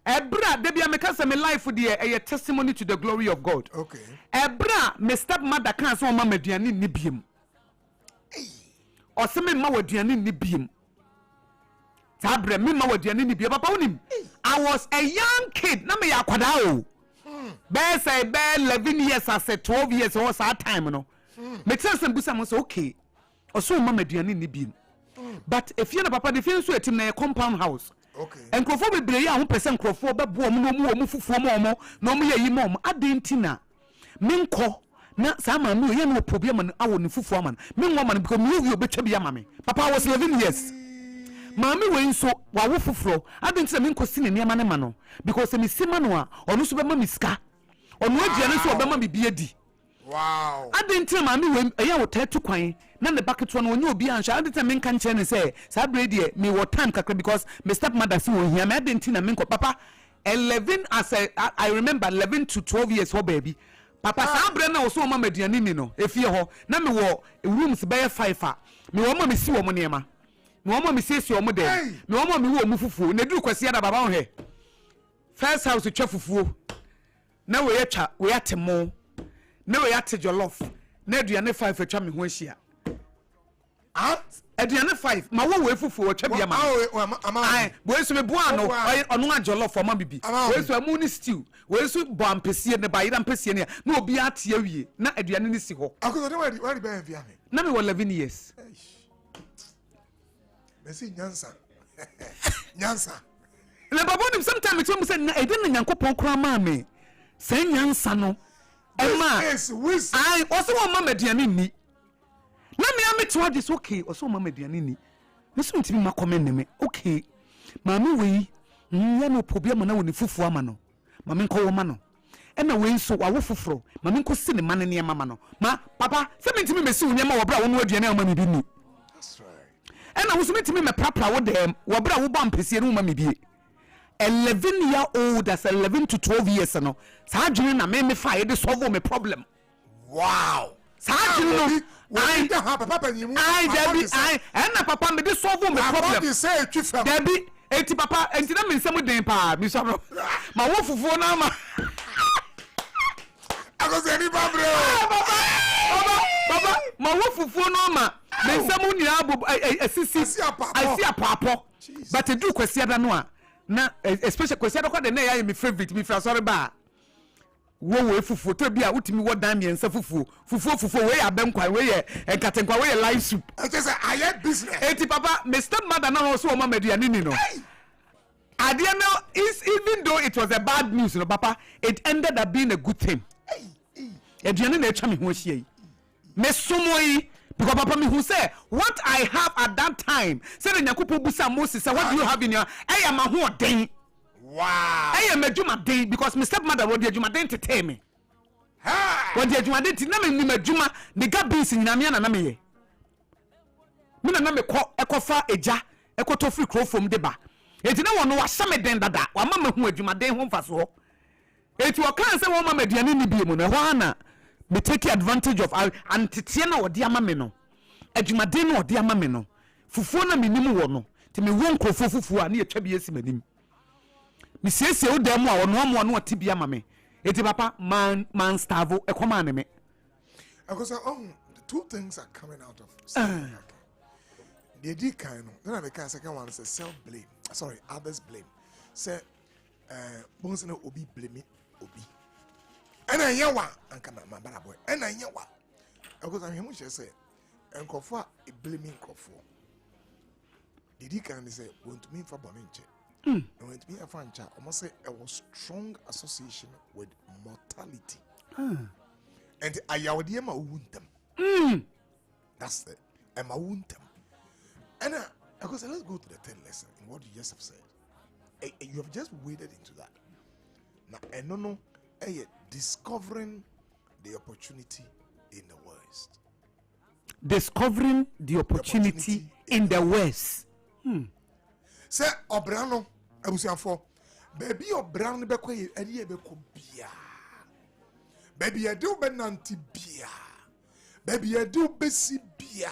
ebra de bia me ka say me life de a testimony to the glory of God okay ebra me stepmother kan say o ma maduane ni biem oseme ma waduane ni biem tabre me ma waduane ni biem papa wonim I was a young kid na me yakwada o be say be 11 years as 12 years was that time no me tell some busa mo say okay oso ma maduane ni biem but if you na papa the fence so etim na compound house okay enkrofo bebre ya ho pese enkrofo bebo mo no mo fufuo mo no mo yayi mo adentina menko na sama me ye no problem na awo ne fufuo man me nwa man because me wi obetwa bi ama me papa I was 11 years mami we nso wa wo fufuro adentina me nkosi ne niam ne ma no because me sima no a ono so be ma miska ono aduane so obema me biedi wow adentina mami we ya wo tatu kwan na ne bucket no onye obi ansha adentina me nka nche ne say sabrede me wo time kakra because me stepmother si wo hia me adentina me nko papa 11 as I remember 11 to 12 years ho baby papa sabre na wo so ma maduane ni no efie ho na me wo rooms be 5 a me wo ma me si wo mo niema me wo ma me si wo mo dem me wo ma me wo mu fufuo na duru kwase da baba ho he first house twa fufuo na we yatwa we atemo na we yate jollof na aduane 5 atwa me ho ahia aduane 5 ma wo we fufuo atwa bia ma ai bo eso me boa no ono a jollof o ma bibi we eso amu ni stew we eso bo ampesie ne ba yira ampesie ne na obi ate awie na aduane ni si ho akoso de wari be bia me na me 11 years Messi nyansa nyansa le babo nim sometimes it say na ede na nyankopon kura ma me say nyansa no e ma ai oso wo ma maduane ni na me ameto adis okay oso ma maduane ni meso ntimi ma comment me okay ma me we ya no problem na woni fufu ama no ma me nko wo ma no e na we nso wa wo fufuro ma me nko si ne ma ne ma no ma papa se me ntimi mesi unyama wo bra wo no aduane ma me bi ni that's right and I was meeting me prapra with them, wabra wo bam pese no ma me bie 11-year-old as 11 to 12 years no sa dwene na me fa dey solve me problem wow sa dwene no I papa nyimu I and na papa me dey solve me problem you say twifam Debbie enti papa enti na me nsem den pa me so ma wo fufuo na ma akoso ni babre baba ma wo fufuo no ma me nsem ni abo asisi apapo but do kwesi ada no a na especially kwesi ada kwa de na ya me favorite me fra sorry ba wo fufuo to bi a utimi wo dan me nsa fufuo we ya benkwa we ye enkatenkwa we ye live soup I just say I had business eti papa me stepmother na so ma maduane ni no adia no is even though it was a bad news no papa it ended up being a good thing aduane na echa me ho ahia yi me somoyi because papa me who say what I have at that time say the nyakupo busa Moses say what do you have in your I am a ho den wow I am a juma den because my stepmother would do juma den to tell me what do juma den to na me juma the gabins in nyame na me ye me na me ko ekofa eja ekoto free crow from de ba enti na wono wa shame den dada wa mama hu adwuma den ho mfa so enti wo kan say wo mama aduane ni bie mu no ho ana me take advantage of antetie na odi ama me no adwumaden na odi ama me no fufuo na me nim wo no ti me won krofo fufuo a na yetwa bi esi manim me siesie wo dem a ono amo no oti bi ama me eti papa man starve ekoma na me akoso the two things are coming out of the D kind then I make second one say self blame sorry others blame say bonse na obi blame obi and I hear one and come my brother boy and I hear one because I'm here to say and kofa e blaming kofo the D kind say want to me for boninche and want to me a fancha almost say a strong association with mortality And ayawdi ema wuntam. That's it. Ema wuntam. And because let's go to the third lesson in what you just have said. You have just waded into that. Now, and no, discovering the opportunity in the West. Discovering the opportunity in the West. Say Obrano, Abusianfo, baby Obrano Bekoye, Eddie Beko Bia. Baby, I do Benanti Bia. Baby, I do Bessie Bia.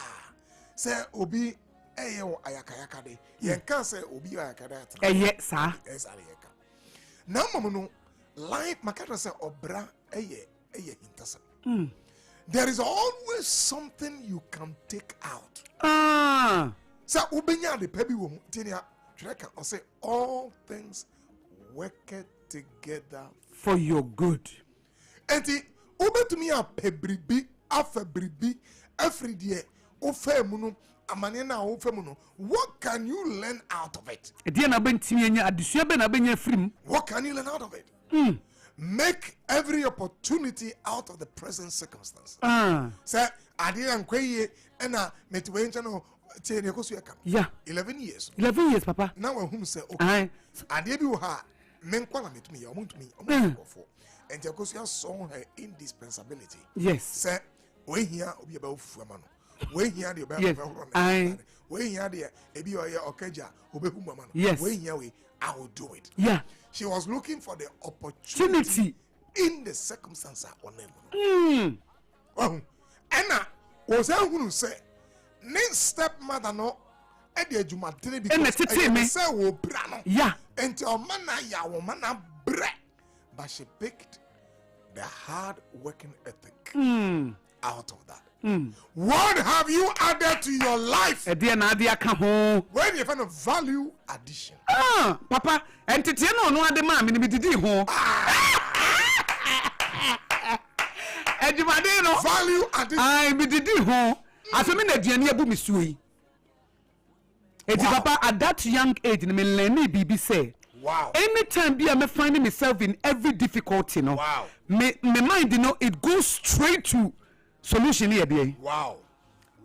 Say Obi, Ayo Ayakayakade. You can't say Obi Ayakada. Yes, sir. Yes, Ayaka. Now, Mamono, life, Makata say Obra, Intasa. There is always something you can take out. So, Ubenya the Pebi woman, Tinia, I say all things work together for your good. And the Ube to me a pebribi, afabribi, every day, Ofemuno, Amanena Ofemuno. What can you learn out of it? What can you learn out of it? Make every opportunity out of the present circumstance. Say, I didn't quay and I met Wayne. Yeah. 11 years. 11 years, Papa. Now whom say, okay. I did you her men quality me, or want me, and Jacosia saw her indispensability. Yes. Say, we here will be about Fuman. We here the about we here the Ebi or Okaja, Obe Human. Yes. We here I will do it. Yeah. She was looking for the opportunity in the circumstance on them. Oh, Anna was I who say, Nin stepmother no, Eddie Jumatini because I say, oh, Brano. Yeah. And your mana ya woman bread. But she picked the hard working ethic out of that. What have you added to your life? When you find a value addition. Papa, and Titiano no other man, me did home. Value addition. I be did home. As a minute, Diania Bumisui. Papa, at that young age, me Lenny BB say. Wow. Anytime I'm finding myself in every difficulty, no. Wow. My mind, it goes straight to solution here, be. Wow.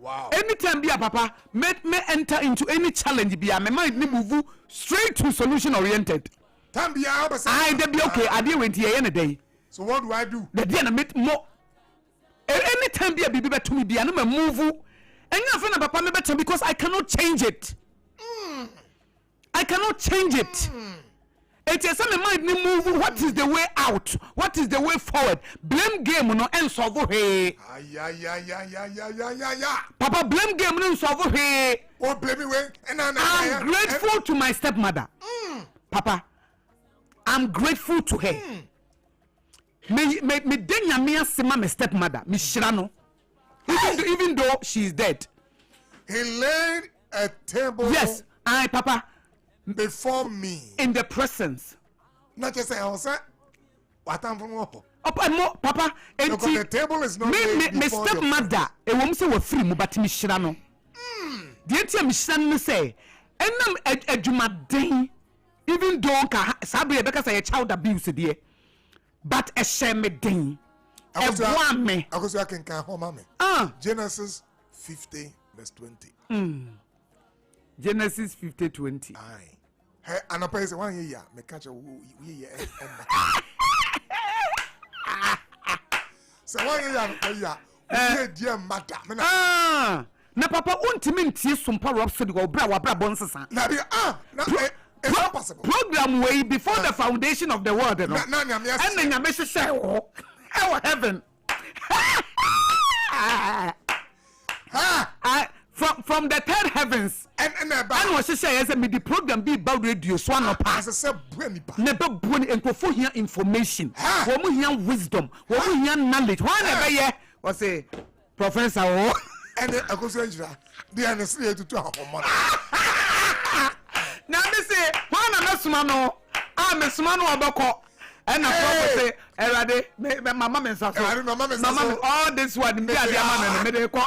Wow. Anytime be a papa, me enter into any challenge, be a my mind move straight to solution oriented. Time be I be okay. I deal with here any day. So what do I do? The day I meet more. Anytime be a baby to me, be a no move. And you find papa me better because I cannot change it. I cannot change it. It is some mind me move. What is the way out? What is the way forward? Blame game no and solve hey. Papa blame game no solve hey. Oh blame me way. I'm grateful to my stepmother. Papa, I'm grateful to her. Me denya me asema my stepmother. Me shirano. Even though she is dead. He laid a table. Yes, Papa. Before me. In the presence. Not just say, what I'm from Papa, and the table is not me stepmother, a woman say we're free, but me shirano. The answer me son say, and a jumadin, even though Sabri because I a child abuse dear, but a shame ding. A one me. I can home me. Genesis 50, verse 20. Genesis 50:20. Aye. Hey, and I pay 1 year. Me catch a year. So 1 year. Dear madam. Na papa untimi ntie Sompa Rhapsody go bra wa bra bonsesa. Na be it's not possible. Program way before the foundation of the world, no. Na and then nyame hwehwe wo. Ewo heaven. From the third heavens and was say me the program be about radio so no pa as I said never born enkofo here information wo mu here wisdom wo mu here knowledge why never here was say professor wo and akoso njira dey na say to ahoma na me say why na mesuma no mesuma no oboko and Prof say erade mama me nsa so mama all this one be ade ama me dey ko.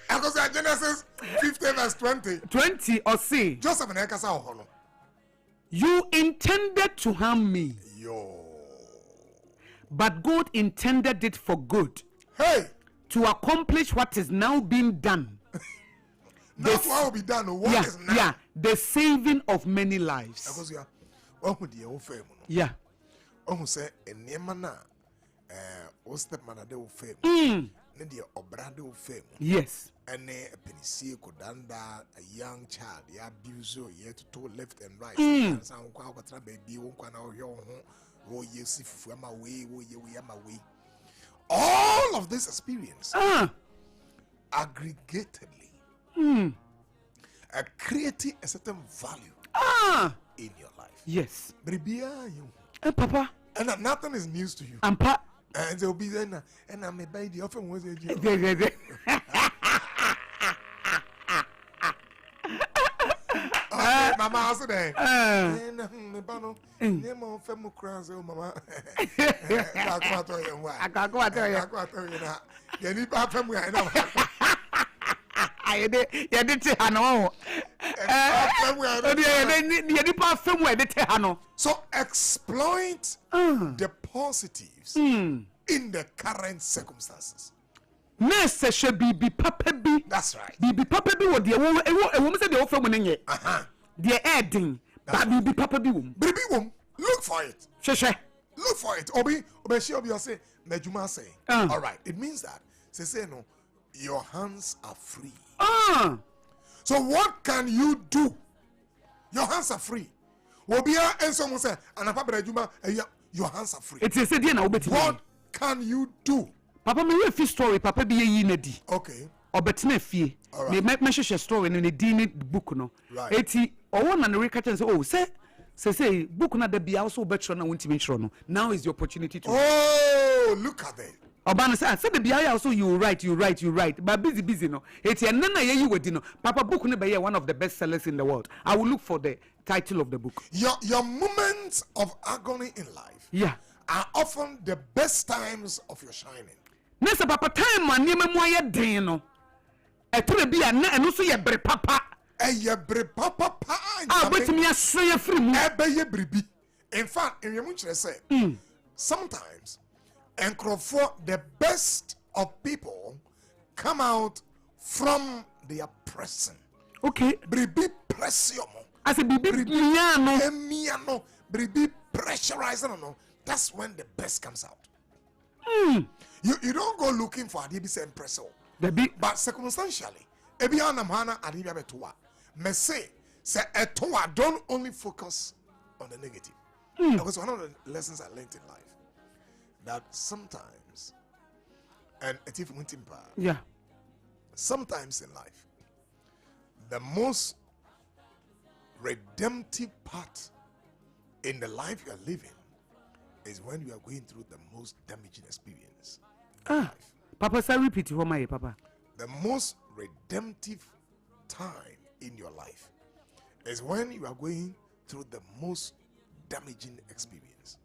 Because Genesis 50 verse 20. 20 or say. Joseph and Ekasa Ohono. You intended to harm me. Yo. but God intended it for good. Hey, to accomplish what is now being done. Not what will be done. What is now? Yeah, the saving of many lives. Because you are Yeah. Say a nemana, Ostepmana de fame. Nedia obrade of fame. Yes. And a penisi kodanda, a young child, ya abuse yet to left and right. Some quatra baby, one can out your home, wo yes if I'm away, wo ye we am away. All of this experience aggregatedly creating a certain value in your life. Yes. Bribia you. Papa. And nothing is news to you. And they'll be there and I may buy the often was a Mama also there. And Mabano, Nemo Femocras, Mama. I can't tell you why. I can't go tell you. I can't tell you that. You need to have me. I did say, Hano. So exploit the positives in the current circumstances. Nurse should be papa be. That's right. Be papa be what the woman said the offer when the adding, but be papa be womb. Baby womb, look for it. Look for it. Obi say, Mejuma say. All right. It means that say no, your hands are free. So what can you do? Your hands are free. Wobia and someone say, your hands are free. It's a said now. What can you do? Papa, me refi story. Papa be ye nedi. Okay. Obetine fie. Me me share story no ne dini book no. Right. Eti owo na no recapture say oh say book na da bia also betro na wontimi tro no. Now is the opportunity to. Oh, look at that. Obana say the bia also you write but busy no. Eti enna na ye wedi no. Papa book no be one of the best sellers in the world. I will look for the title of the book. Your moments of agony in life are often the best times of your shining. Nessa papa time man niam mo aye den no. Etre bia na eno so ye bre papa. Ye bre papa pa. Betimi asre afri mu. Ye bribi. In fact, in your say sometimes the best of people come out from their pressing. Okay. Bribi pressure. As a bibi miano, bribi pressurizing no. That's when the best comes out. You don't go looking for the same pressure. But circumstantially, ebianamhana adibia betoa. Me say etoa don't only focus on the negative. Because one of the lessons I learned in life that sometimes and if sometimes in life the most redemptive part in the life you are living is when you are going through the most damaging experience in life. Papa, say repeat what my papa. The most redemptive time in your life is when you are going through the most damaging experience.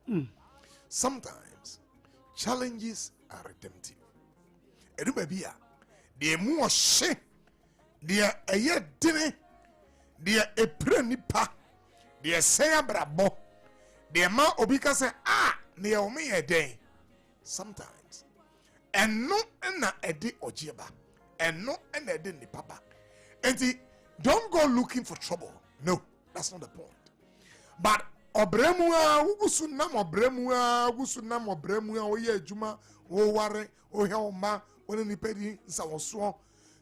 Sometimes challenges are redemptive. Edubabia, the more she, the aye dine, the eprenipa, the say brabo, the ma obika say ne omi e den. Sometimes and no na edi ojieba and no na edi ni papa. And don't go looking for trouble. No, that's not the point. But obremua ugusunam oye juma o ware o helma oni ni pedi nsawoso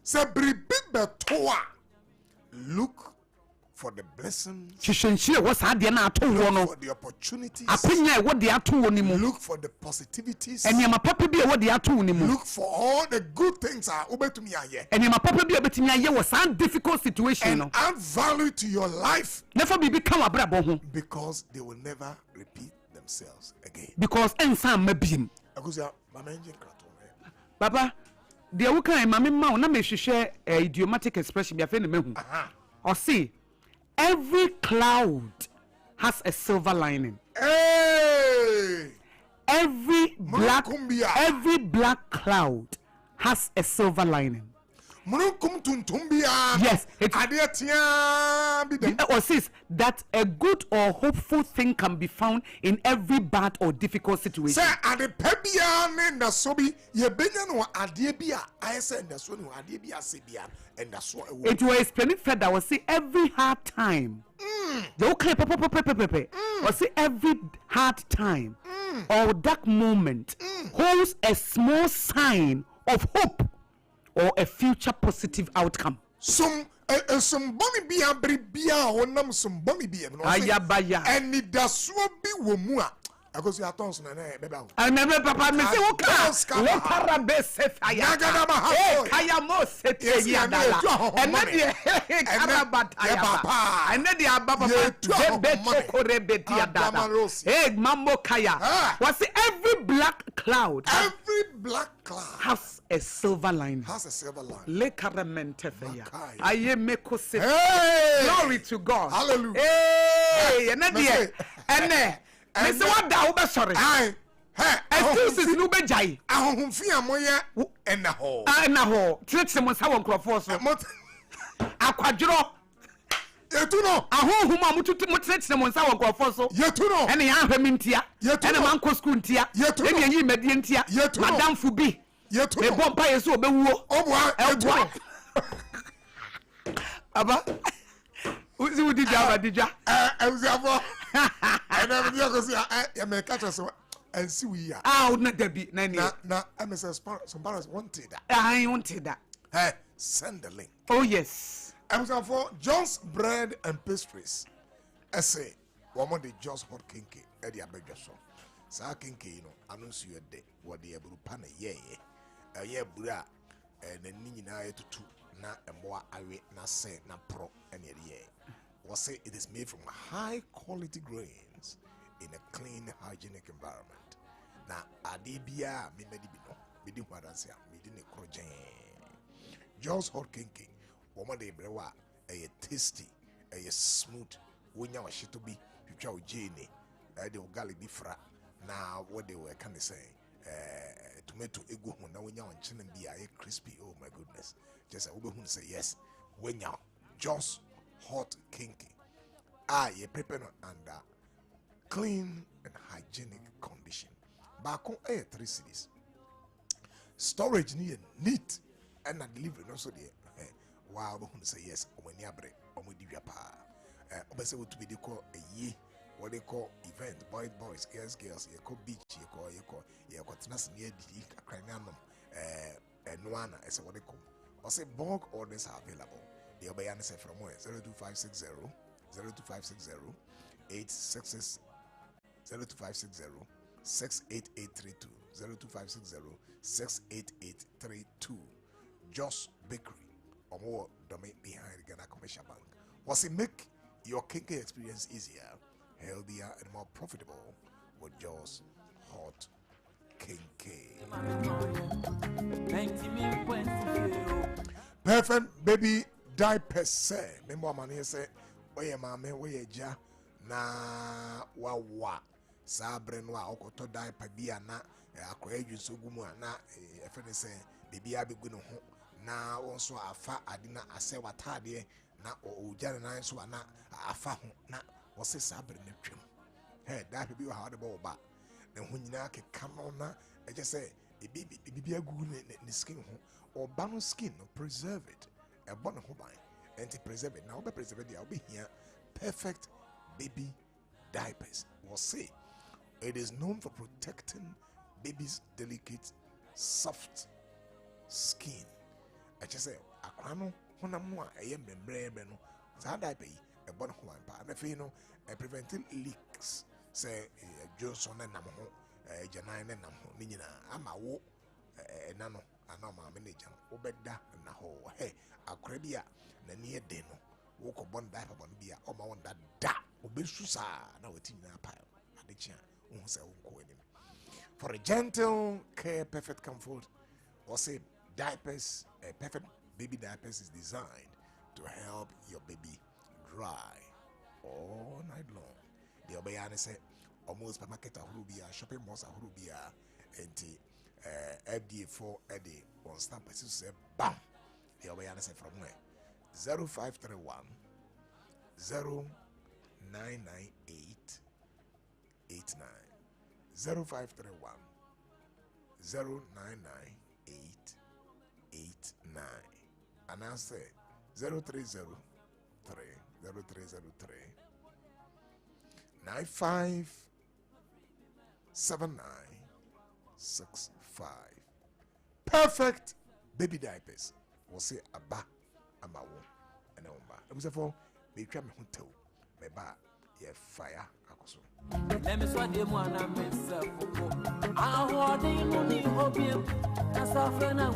se bribi betoa. Look for the blessings. Look For the opportunities. Look for the positivities. Look for all the good things difficult situation. And add value to your life. Because they will never repeat themselves again. Because Papa, the Uka and Mammy Mount, I may share a idiomatic expression. Or see, every cloud has a silver lining. Hey! Every black cloud has a silver lining. Mununkum tuntumbia. Yes, or says that a good or hopeful thing can be found in every bad or difficult situation. Say ade pebia ne na so bi ye benya no ade bia I say na so no ade bia se bia and na so ewo. It will explain it further. Was say every hard time. Okay, or say every hard time or dark moment holds a small sign of hope or a future positive outcome. Some boni bia bribia honam some boni bia no. Ayabaya. And it does so be wo mu a because you are tons na beba. I remember papa me say wo karabe se fire. Kaya mo se te ya dala. And na de karabata ya papa. And na de ababa be chokore be dia dada. Hey mammo kaya. Was every black cloud has a silver line. Le karamente feya. Aye meko se. Glory to God. Hallelujah. Hey, and na de I say what da wo be sorry. Excuses no be jai. Ahonhomfi amoye na ho. Na ho. Tire mo sa won krofo so. Akwadworo. Yetu no. Ahonhom a mututu mo tire mo sa won krofo so. Yetu no. Ene ya ahwemi ntia. Ene man ko school ntia. Ene yi medie ntia. Madam Fubi. Yetu no. E bompa yeso obewuo. Obwa. Yetu. Aba. Uzi wudi jaba dija. Osafo. And I'm going to say, I may catch us and see we are. Ah, not Debbie, na. MSS some parents wanted that. I wanted that. Hey, send the link. Oh, yes. Osafo, John's Bread and Pastries. I say, one more the John's Hot Kinky, Eddie Abegaso. Sa Kinky, you know, announce you a day, what the Abu Pana ye, a year bra, and the Nina to two, na and more away, na say, na pro, and ye. Was say it is made from high quality grains in a clean, hygienic environment. Now, adibia me medibino, midi wadansia, midi ne krojen. John's Hot Kinky, woman de brewa, a tasty, a smooth, winya wa shitobi, picha ujene, the ugali bifra. Now, what they were kind of saying, tomato ego, now winya wa chinen be a crispy, oh my goodness. Just a woman say yes, winya, John's Hot Kinky. Ye prepare under clean and hygienic condition. Back on 3 cities. Storage neat and not delivery also there. Wow, we say yes, when you break, or we do your power. Obviously, what we call a ye, what they call event, boys, girls, you call beach, you call Tnas near the Crananum, and Nuana, as what they call. Or say bulk orders are available. The Obayana say from where 02560 02560 866 02560 68832 02560 68832 Just Bakery or more domain behind Ghana Commercial Bank. Was it make your kinky experience easier, healthier, and more profitable with Just Hot Kinky. Perfect baby diapers say member man here say oye mama oye ja na wa sabre no a okoto diaper bia na akoya dwuso gumu na efene say baby abegu no ho na wonso afa adina ase watade na ojare nan so na afa ho na wose sabre na twem he diaper bi wa ha de ba na ho nyina ke kama na eje say bibi agu ne skin ho oba no skin no preserve it a bon ho ban and to preserve it now be preserve it will be here perfect baby diapers will say it is known for protecting baby's delicate soft skin. I just say akra no honam no a eye membrebe no sa diaper yi e bon ho ban pa na fe no preventing leaks say Johnson na nam ho janan na nam ho ni nyina ama wo na no ana ma manager obeda na ho he akra bia na ne de no wo ko bon diaper bon bia o ma won da obesu sa na wati nyina pa ade chia wo se wo ko anim for a gentle care perfect comfort or say diapers a perfect baby diapers is designed to help your baby dry all night long. The obayane say almost supermarket ahurubia shopping malls ahurubia enti FDA for edi on stamp say bam The Obayana said from where? 0531 0998 89 0531 0998 89 and I say 0303 0303 957965. Perfect baby diapers. We'll say Abba Amawo and Omba. It was a phone, be tram hotel, me ba ye fire. Let me swat them one and myself. I want the money of you. That's a friend of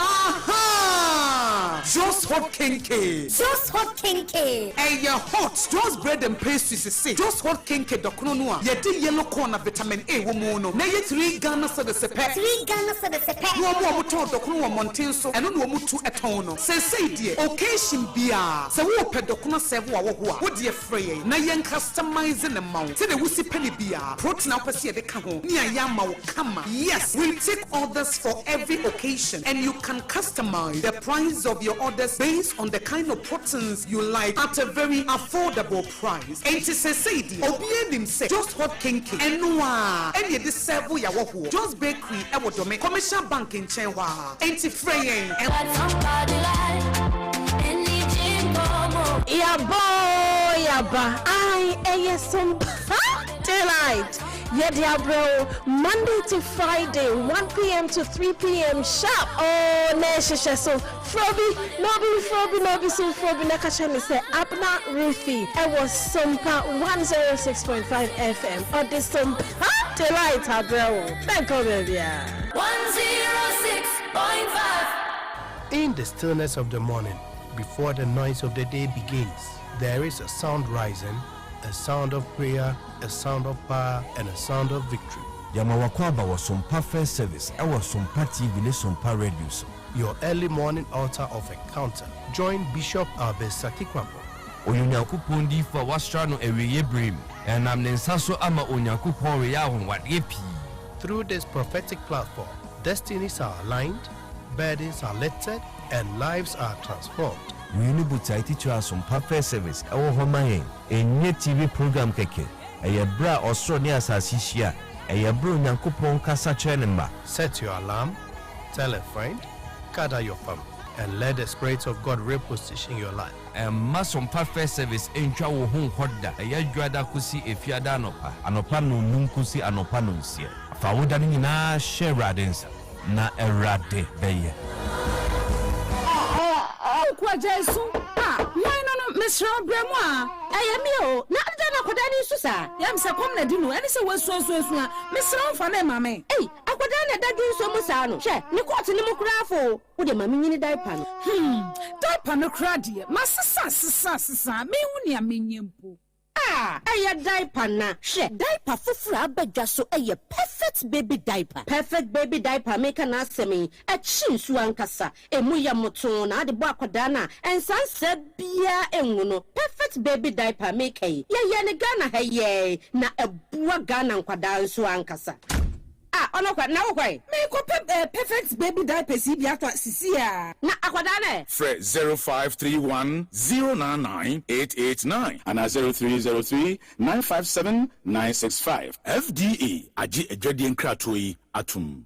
aha! Just hot kinky. Just hot kinky. Hey, you're hot. Just bread and pastries is sick. Just hot kinky. Dokunonua. Yeti yellow corn of vitamin A womono. Na ye 3 Ghana so the sepe. 3 Ghana so the sepe. No more muto dokuno montin so. Eno no mutu etono. Say die. Occasion bia. Se wo pe dokuno serve wo ho a. Wo die frey. Na yen customize the amount. Se the wusi penny bia. Protein apese ye de ka ho. Ni ayama wo kama. Yes, we take orders for every occasion and you can customize the price of your orders based on the kind of proteins you like at a very affordable price. And to say, Obienim say, just hot kinky. And noa, and ye the servo ya wo. Just bakery, Ewodome, commercial bank in Chenwa. And to fraying. Ya boy, ya ba. I Sompa delight. Yeah, bro. Monday to Friday, 1 p.m. to 3 p.m. sharp. Oh, nesha so Frobi, no be so Frobi. Nakachani say Abna Rufi. It was Sompa 106.5 FM. Or the Sompa delight, bro. Thank you, baby. 106.5. In the stillness of the morning, before the noise of the day begins, there is a sound rising, a sound of prayer, a sound of power, and a sound of victory. Yamawakwaba was Sompa First Service. I was Sompa TV, Sompa Radio. Your early morning altar of encounter. Join Bishop Albert Satikwapo. Onyankopon di for wastrano eweye brim. And am nensaso ama onyankopon we ya won wade pi. Through this prophetic platform, destinies are aligned, burdens are lifted, and lives are transformed. We need to teach us Sompa First Service. Our home a new TV program keke. A bra or so near Sasisia. A bro Yankupon Casa Chenema. Set your alarm, tell a friend, gather your family, and let the Spirit of God reposition your life. And Sompa First Service in Chawo Home Hoda. A Yadrada Kusi if Yadanopa, Anopano Nunkusi Anopanunsia. Fawudani na share radins na erade beye. Kwa Jesu why no Mr. Bremwa ayamio na adana kodani susa yam se kom na dinu eni se wasu Mr. Mfa na mame akoda na dadu so musa no hwe ni court ni mukrafo wo de mame nyini diaper no diaper no kra de masisa me hu ne amenyempo aya diaper na hwe diaper fufura abadwa so eye perfect baby diaper make na asemi a chinsu ankasa emu ya moto na ade bo akoda na ensanse bia enwu no perfect baby diaper make ye ne Ghana ha ye na ebua Ghana nkwada nso ankasa onokwa na wokwa me ko perfect baby diaper si bia to sisia na akwada na Fred 0531 099 889 and 0303 957 965 FDA aji edwade nkrato yi atum.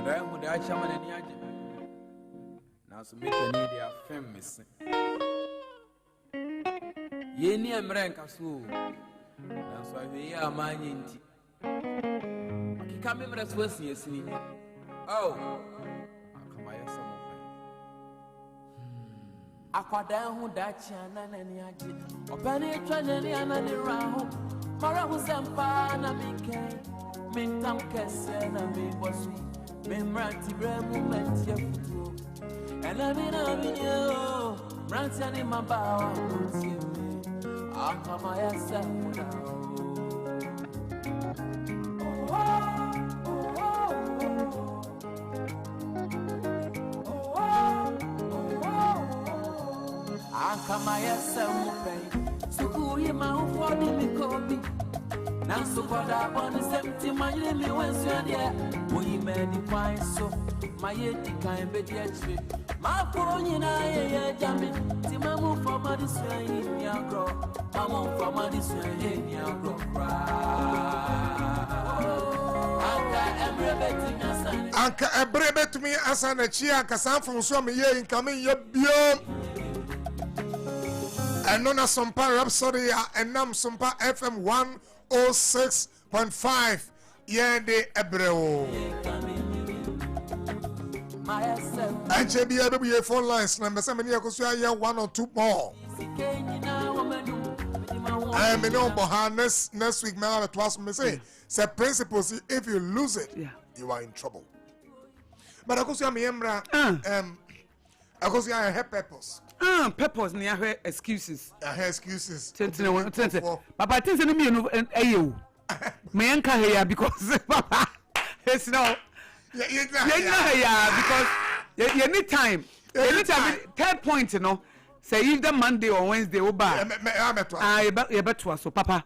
Akwada hu da chama na ni aje na so me to ni dia fem mese ye ni emre nka so na so ahwe ya amanyi nti akika me mre so asini akama ya samo akwada hu da chana na ni aje opani twa na ni ana ni raho mara hu sempa na minke mintam kese na mi bosu memranti bremu mentia futu elamina minyo ranti ani mabawa kunti akama ya semuna akama ya semupen suku ye ma ufodi be. Nanso kwada bon semti manyere mi wensu ade we many fine so my yedi kan be di achire ma fo nyina ye jame ti mamu for body sway ni agro mamu for body sway ni agro Anka ebrebe to me asana chia kasan fun so me ye income ye bio. And on a Sompa Rhapsody and nam Sompa FM 106.5 ye de ebreo. And JB phone lines number 7 year kosia 1 or 2 more. I may know but next week may have twice me say principles if you lose it you are in trouble. But I kosia me embra I kosia I have purpose. Purpose ni ahwe excuses. Ahwe excuses. Papa things ni me no ayo. Me enka here because papa it's no. Yeah, because anytime third point you know say either Monday or Wednesday oba you better so papa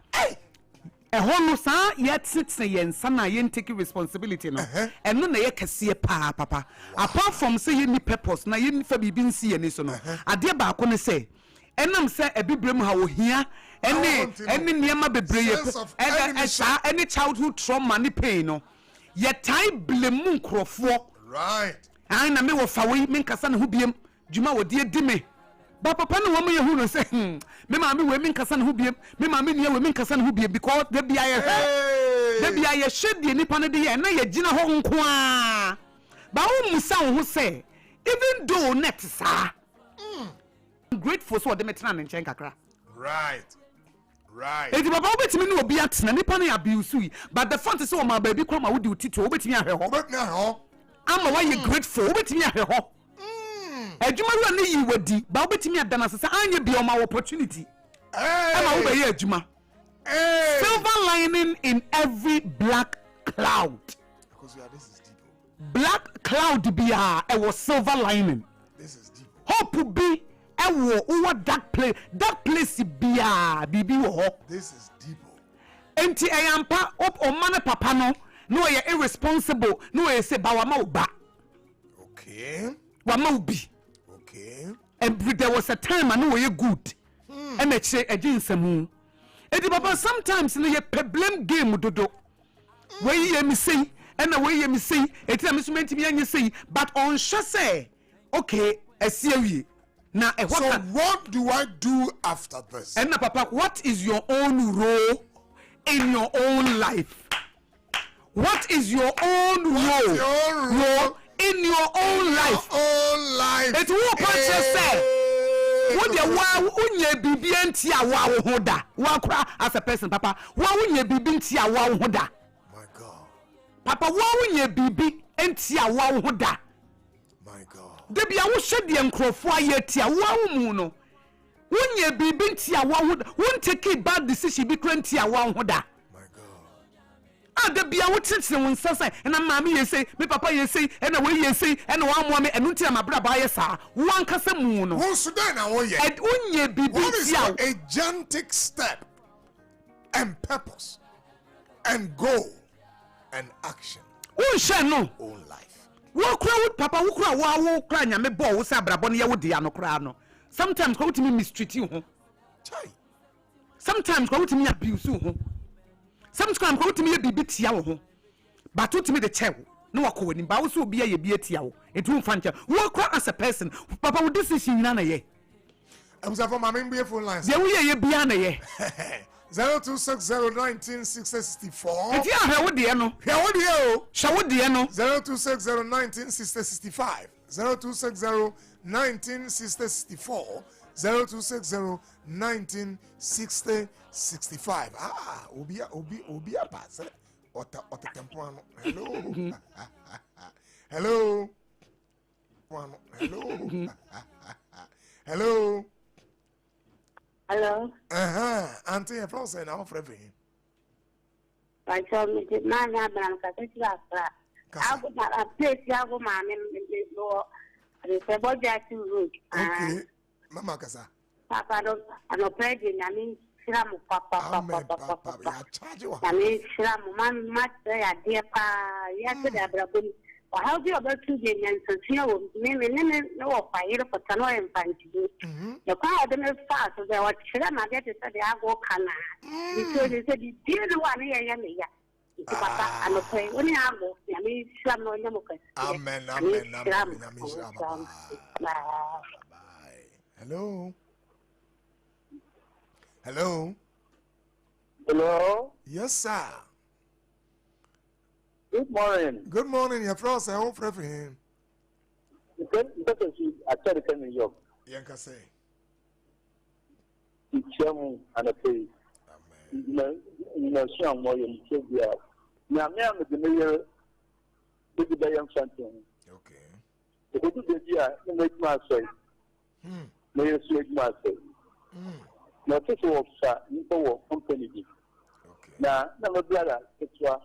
no sa yet sits yen sana yen take responsibility no and no na ye kase pa papa apart from say any purpose na yen fa bibi nsi yen so no ade ba ko ne say enam say ebibrem ha wo hia any niema bebreye any childhood trauma ni pain no ye time blame nkrofo right ai na me wo fa we me nkasa na ho biem djuma wo de di me ba papa no wo me hu no say me ma me we me nkasa na ho biem me ma me nia we me nkasa na ho biem because de bia ye shedi nipa no de ye na ye gina ho nko a ba wo musa wo say even though net sa grateful so de metena ne nchen kakra right. Eti baba obetimi no obi atena nipa na abuse yi but the fact is so ma baby kwama wo di otito obetimi ahwe ho ama why you grateful obetimi ahwe ho adwuma ru na yi wadi ba obetimi adana sesa anya bi o ma opportunity ama wo be ye adwuma silver lining in every black cloud because this is deep. Black cloud bia e was silver lining. This is deep. Hope be wo dark place bia bibi wo ho. This is deep. Enti ayampa op o man papa no ye irresponsible no ye say ba wa ma oba. Okay. Wa ma obi. Okay. And there was a time I know you good. And I say again some. Edi papa sometimes no ye problem game dodo. Where ye me say and the way ye me say it is meant to be and you say but on say okay I see you. Now, so what do I do after this? And now, Papa, what is your own role in your own life? What is your own role in your own life? It's what Pastor said. What you want? Unye bibi enti awa hoda. Wa as a person, Papa. Wa unye bibi enti awa hoda. My God. Papa, wa unye bibi enti awa hoda. My God. Debi awo hwede enkrofo ayetia wo mu no wonye bibi ntia wo won take bad decision bi krantia wo hoda. My God. Debi awo tete won sasa na maami ye say me papa ye say na we ye say na wa mo me enu ntia mabra ba ye sa wo ankasa mu no won sudan na wo ye wonye bibi ntia a gigantic step and purpose and goal and action won hwe no own life. Papa wo kra nyame bo wo sa brabo ne ye wo de anokra no sometimes ko wutimi mistreat you ho sometimes ko wutimi abuse you ho sometimes ko wutimi ye bibi tia wo ho but wutimi de chew no wako wani ba wo so obi ye bi tia wo etu mfa ncha wo kra as a person papa wo decision na ye Osafo ma me be phone lines ye wo ye bia na ye 0260196064. Eti ahwe wo de no. Hwe wo de o. Hwe wo de no. 0260196065. 0260196064. 0260196065. Obi pass. Ota tempoano. Hello. Hello. Hello. Hello. Hello. Auntie, Forson now for everything. I told me to man Abraham Cassetta. I go a place Yago man and no the road. Okay, Mama Casa. Papa, I'm not pregnant. I mean, shira mu papa. Ya charge you. Nyame shira mu man matre ya de pa ya te da brabo. Wa how do you about to get nyansansia wo me no wo fire for tano empanti. Ya kwa ade me fa so da wa shira ma get se de ago kana. Because they said the deal one ya me ya. Papa ano pray oni ago nyame shira no nyamo ka. Amen. Hello. Yes, sir. Good morning. Good morning. Your friend, I won't pray for him. I tell you, New York. Yanka say. Chairman and a pay. Amen. You know, some more in Serbia. Now, the mayor, with the young something. Okay. The good idea, you make my say. Mayor Swig my say. Now, this was a company. Now, never brother, it's what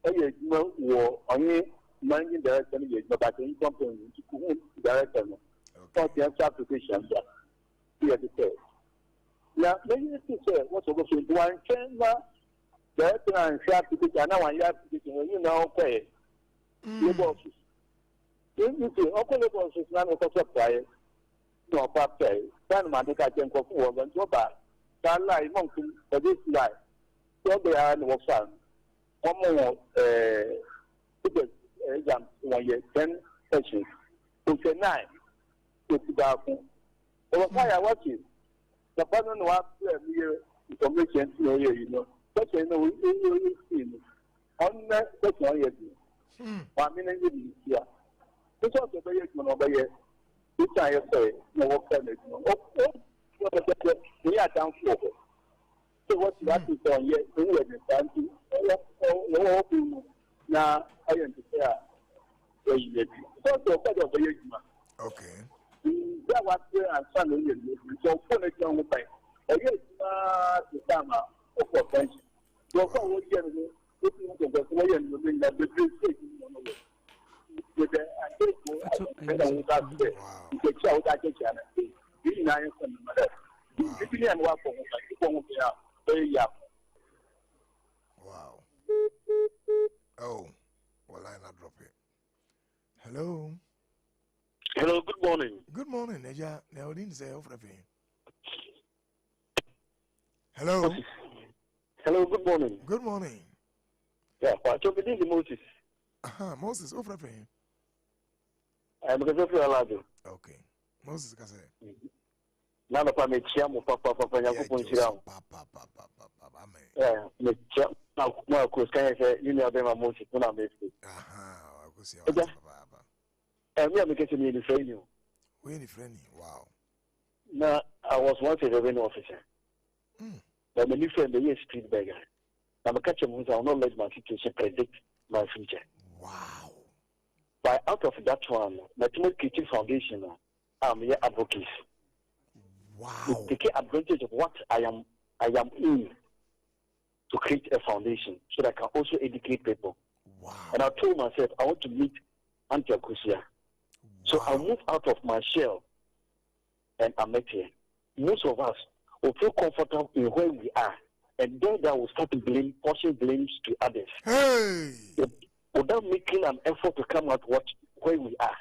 I war only managing director, but in company director. For the application, here to say. Now, maybe you say, what's over to one chamber, director and shop to pick another one, you know, pay. Labor office. You see, okay, labor office, none of us apply. No, papa, then my can go forward and go back. That lie, monkey, for this lie. So they are in the workshop. One more exam 1 year, 10 sessions. Okay, 9. Over fire watching. The person who has information, you know. Such a no, you see. On that, that's 1 year. 1 minute here. This was a very good year. This I say, no work permit. We are down for. So what you have to say, yes, we will be done to. Now, I am to say, okay. That was where I'm standing. So, for the young man, I guess the summer of attention. So, for what you are looking at the way and looking at the big station with the child that you can be nice and mother. If you work for wow. Oh, well, I not drop it. Hello. Hello, good morning. Good morning, Neja. Now, didn't say over hello. Hello, good morning. Good morning. Yeah, what's your name, Moses? Moses, over him. I'm going to feel allowed. Okay. Moses, can say. Now, the family, Papa, yeah, now, of course, can I say, you know, them are Moses, when I'm basically. And we are making me the friend. We're the friend. Wow. Now, I was once a revenue officer. But my new friend, the year street beggar. I'm a catcher who will not let my situation predict my future. Wow. By out of that one, my Teaching Foundation, I'm your advocate. Wow. To take advantage of what I am in to create a foundation so that I can also educate people. Wow. And I told myself I want to meet Auntie Akusia. So I moved out of my shell and I met here. Most of us will feel comfortable in where we are, and then that will start to blame, portion blames to others. Hey! Without making an effort to come out where we are.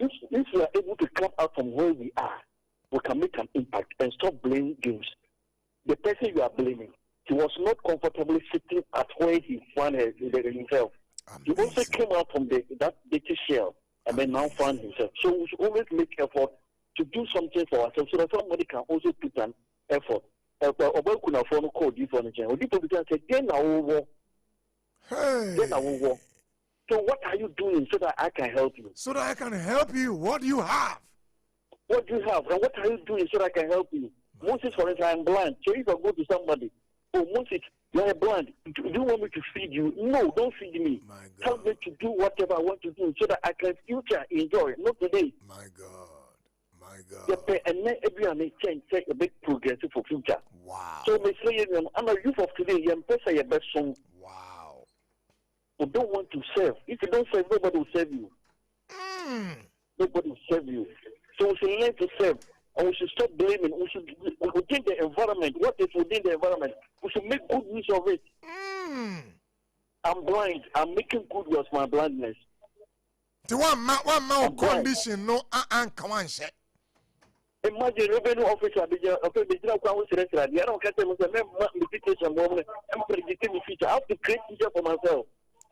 If we are able to come out from where we are, we can make an impact and stop blaming games. The person you are blaming, he was not comfortably sitting at where he found himself. Amazing. He also came out from that dirty shell and then now found himself. So we should always make effort to do something for ourselves so that somebody can also put an effort. Hey. So what are you doing so that I can help you? So that I can help you. What do you have? What do you have? And what are you doing so that I can help you? Moses, for instance, I'm blind. So if I go to somebody, oh, Moses, you're blind. Do you want me to feed you? No, don't feed me. Help me to do whatever I want to do so that I can future enjoy, not today. My God. My God. And then everyone change a big progress for future. Wow. So, I'm a youth of today. You're your best song. Wow. You don't want to serve. If you don't serve, nobody will serve you. Nobody will serve you. So we should learn to serve. And we should stop blaming. We should within the environment. What is within the environment? We should make good use of it. I'm blind. I'm making good use of my blindness. The one condition no come on shit. Imagine revenue officer I don't get them I'm predicting the future. I have to create future for myself.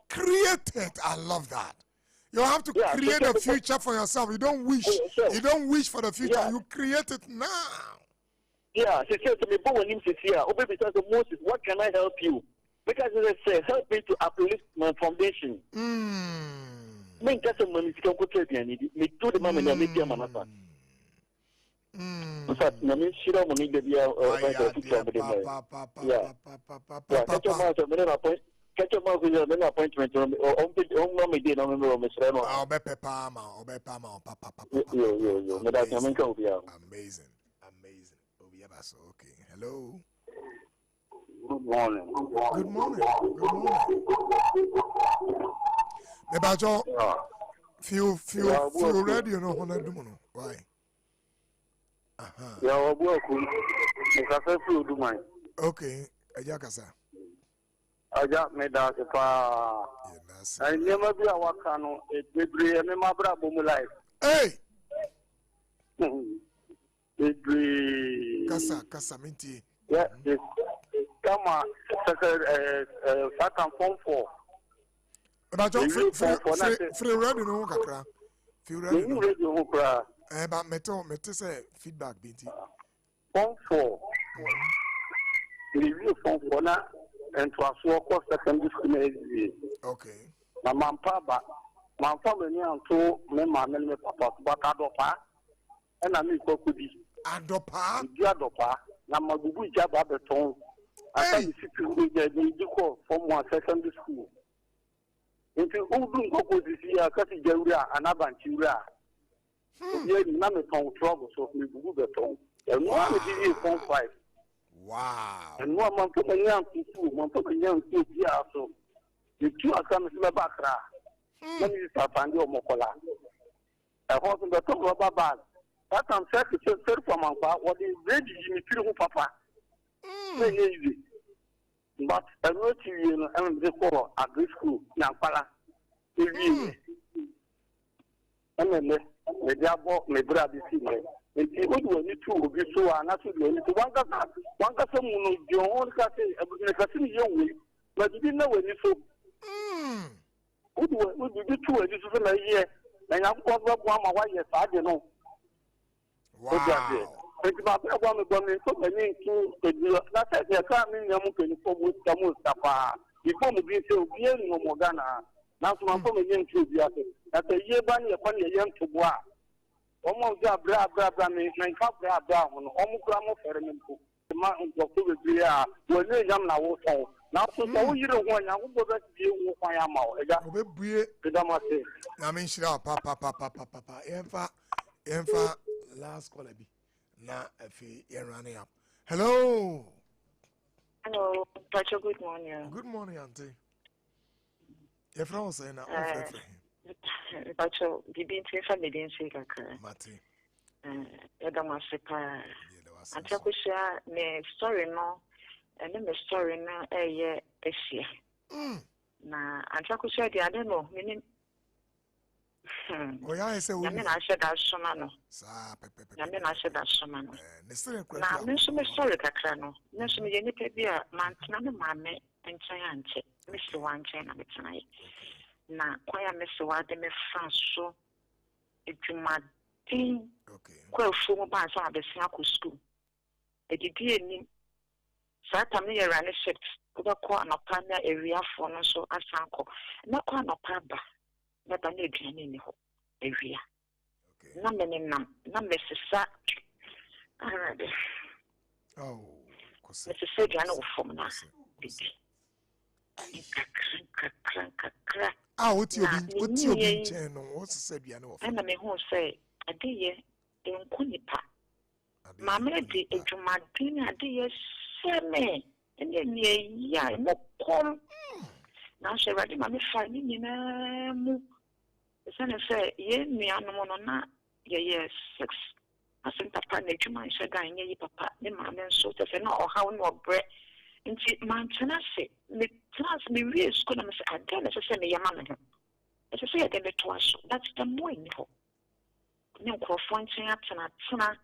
Create it. I love that. You have to create a future for yourself. You don't wish. You don't wish for the future. Yeah. You create it now. Yeah, she said to me, "But when him says here, oh baby, Moses, what can I help you?" Because as I say, help me to uplift my foundation. Me get some money to go to the me do the money and make your manasa. In fact, na me shira money the dia catch up with an appointment on me did on me. Amazing. Okay. Hello. Good morning. Good morning. Mebajo, feel ready, you know, why? Yeah, okay, Ajakasa. I got me that if I never be a wakano, it may be a member of my life. Hey! It be Casa Minty. Yeah, it's come on, second form 4. But free ready no kakra. Feel ready no kakra. But meto say feedback binti. Form 4. Review form 4 na and to a course secondary school. Okay. My mom papa, my family and two men papa but adopa and I mean kokudi. Adopa? Adopa. Na magubu jaba beton. I think you call from one secondary school. If you don't go this year, Cassie Jeria and Abanchura. Yeah, none of trouble, so we will beton. And one is form 5. Wow. And one month of a young people, one of a young kids, so the two are coming to the back. Let me start and your mokola. I was in the top of a bag. That I'm set to serve from my bar, what is ready in the papa. Very easy. But I wrote to you and the call at this school, Nampala. And then the job my brother is here. And he would need to be so unnatural. One got someone of your own castle, young way, but you didn't know when you saw. Would you do 2 a year? And I'm going to one my wife, I don't know. Wow. It's about one of them so many to that's the coming Yamukan for Mustafa. Before me being so bien no Mogana. Now to my family young to the other. At the year bunny upon a young to bois. Almost bra me, my cup bra on almost grammar for him. The mountains of Tubia were no young now. Now, so you don't want to go back to you with my amount. I mean, papa. Emfa last call be. Na if you're running up. Hello. Hello, Pacho, good morning. Good morning, Auntie. Your friend say na Pacho, bibi ntifa me den say kakra. Mate. Edama sepa. Auntie Akusha me story no, and me story no eye ehia. Na Auntie Akusha dey ade no, me oh yeah, I say we. I said that somano. I said that somano. Na me so me story kakra no. Me so me yeni pe bia mantina me mame enchen anche. Me se wan chen na betina yi. Na kwaya me se wa de me franso edwumadin. Okay. Kwa fu mo ba so abesia ko school. Edidi eni. Sa ta me yera ne shift. Ko kwa na pa na area fo no so asanko. Na kwa na pa ba. But I need to know area. No, no, Mrs. Oh, Mrs. Sedano from us. Ah, what you been channel? What's said, you know? And I may who say, a dear, in Kunipa. Mamma, the Jumadina, dear, Sammy, and then near no call. Now she ready, Mammy, finding in a move. The son say, ye me, I know, not, 6. asen papa na adwuma nhyɛ da nyɛ yi papa ne maame nso te sɛ na ɔhaw no ɔbrɛ nti mantena se me class me wie school na me sɛ ade na sɛ me yɛma me ho ɛsɛ sɛ yɛde bɛtoa so that's the more in hɔ ne nkurɔfoɔ nkyɛn atena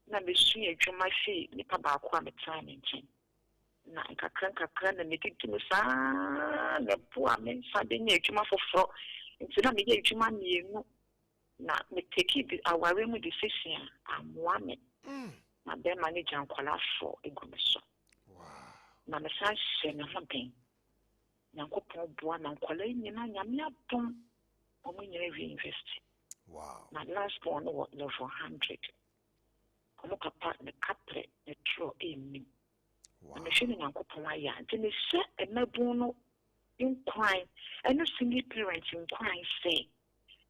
na mesu adwuma hwee nipa baako a metena ne nkyɛn na nkakra na medidi me saa na boa me nsa de nyɛ adwuma foforɔ nti na meyɛ adwuma mmienu na meteki aware mu decision amoa me na bɛma ne gya nkwalafo egu me so na mesa hyɛ ne ho den nyankopɔn boa na nkwala nyina nyame adom ɔmo nyina wi university na last one was level 100 ɔmo papa ne kapre ne tro emi na mehwɛ ne nyankopɔn ayɛ nti ne hyɛ ɛmabun no nkwan ɛno single parent nkwan say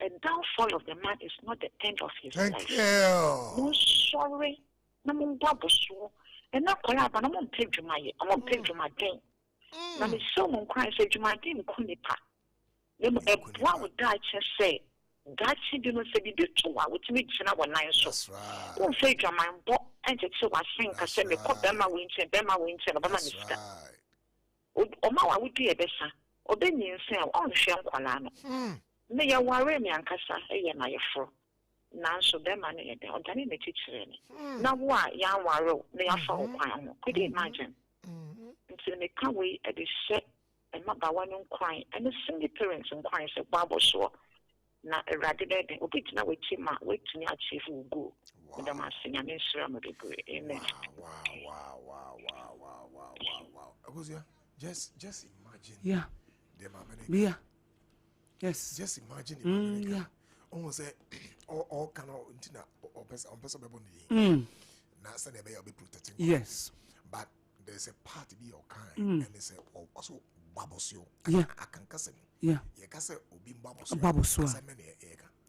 a downfall of the man is not the end of his life. Thank you. No sorry. Na mo babo so. E na kola ba na mo mpɛ dwuma ye. Mo mpɛ dwuma den. Na me so mo nkwan sɛ dwuma den ko nipa. Ne mo e bua wo da che sɛ da chi bi no sɛ bi de to wa wotimi gyina wɔ nan so. Wo fɛ dwuma mbɔ ɛnte che wa sen ka sɛ me kɔ bɛma wo nkyɛn bɛma wo nkyɛn bɛma ne sika. O ma wa wodi e bɛsa. Obenyi nsen a ɔnhwɛ nkwala no. Me ya ware me ankasa eye na yefro nanso be ma ne yede odane na tikyere ne na wo a ya ware na ya fa okwan ho could you imagine until me ka we e de hye e mabawa no nkwan ene single parents nkwan se babo so na erade be de obi tina we chi ma we tuni achieve wo go da ma senya me nsira me de go amen. Wow. Agosia, just imagine. Yeah. Yeah. Yes. Just imagine in America. Yeah. Almost say all kind of or person be protecting. Yes. But there's a part to be your kind and they say also babosio. Yeah. I can cuss him. Yeah. You can say obi babosio. Babosio.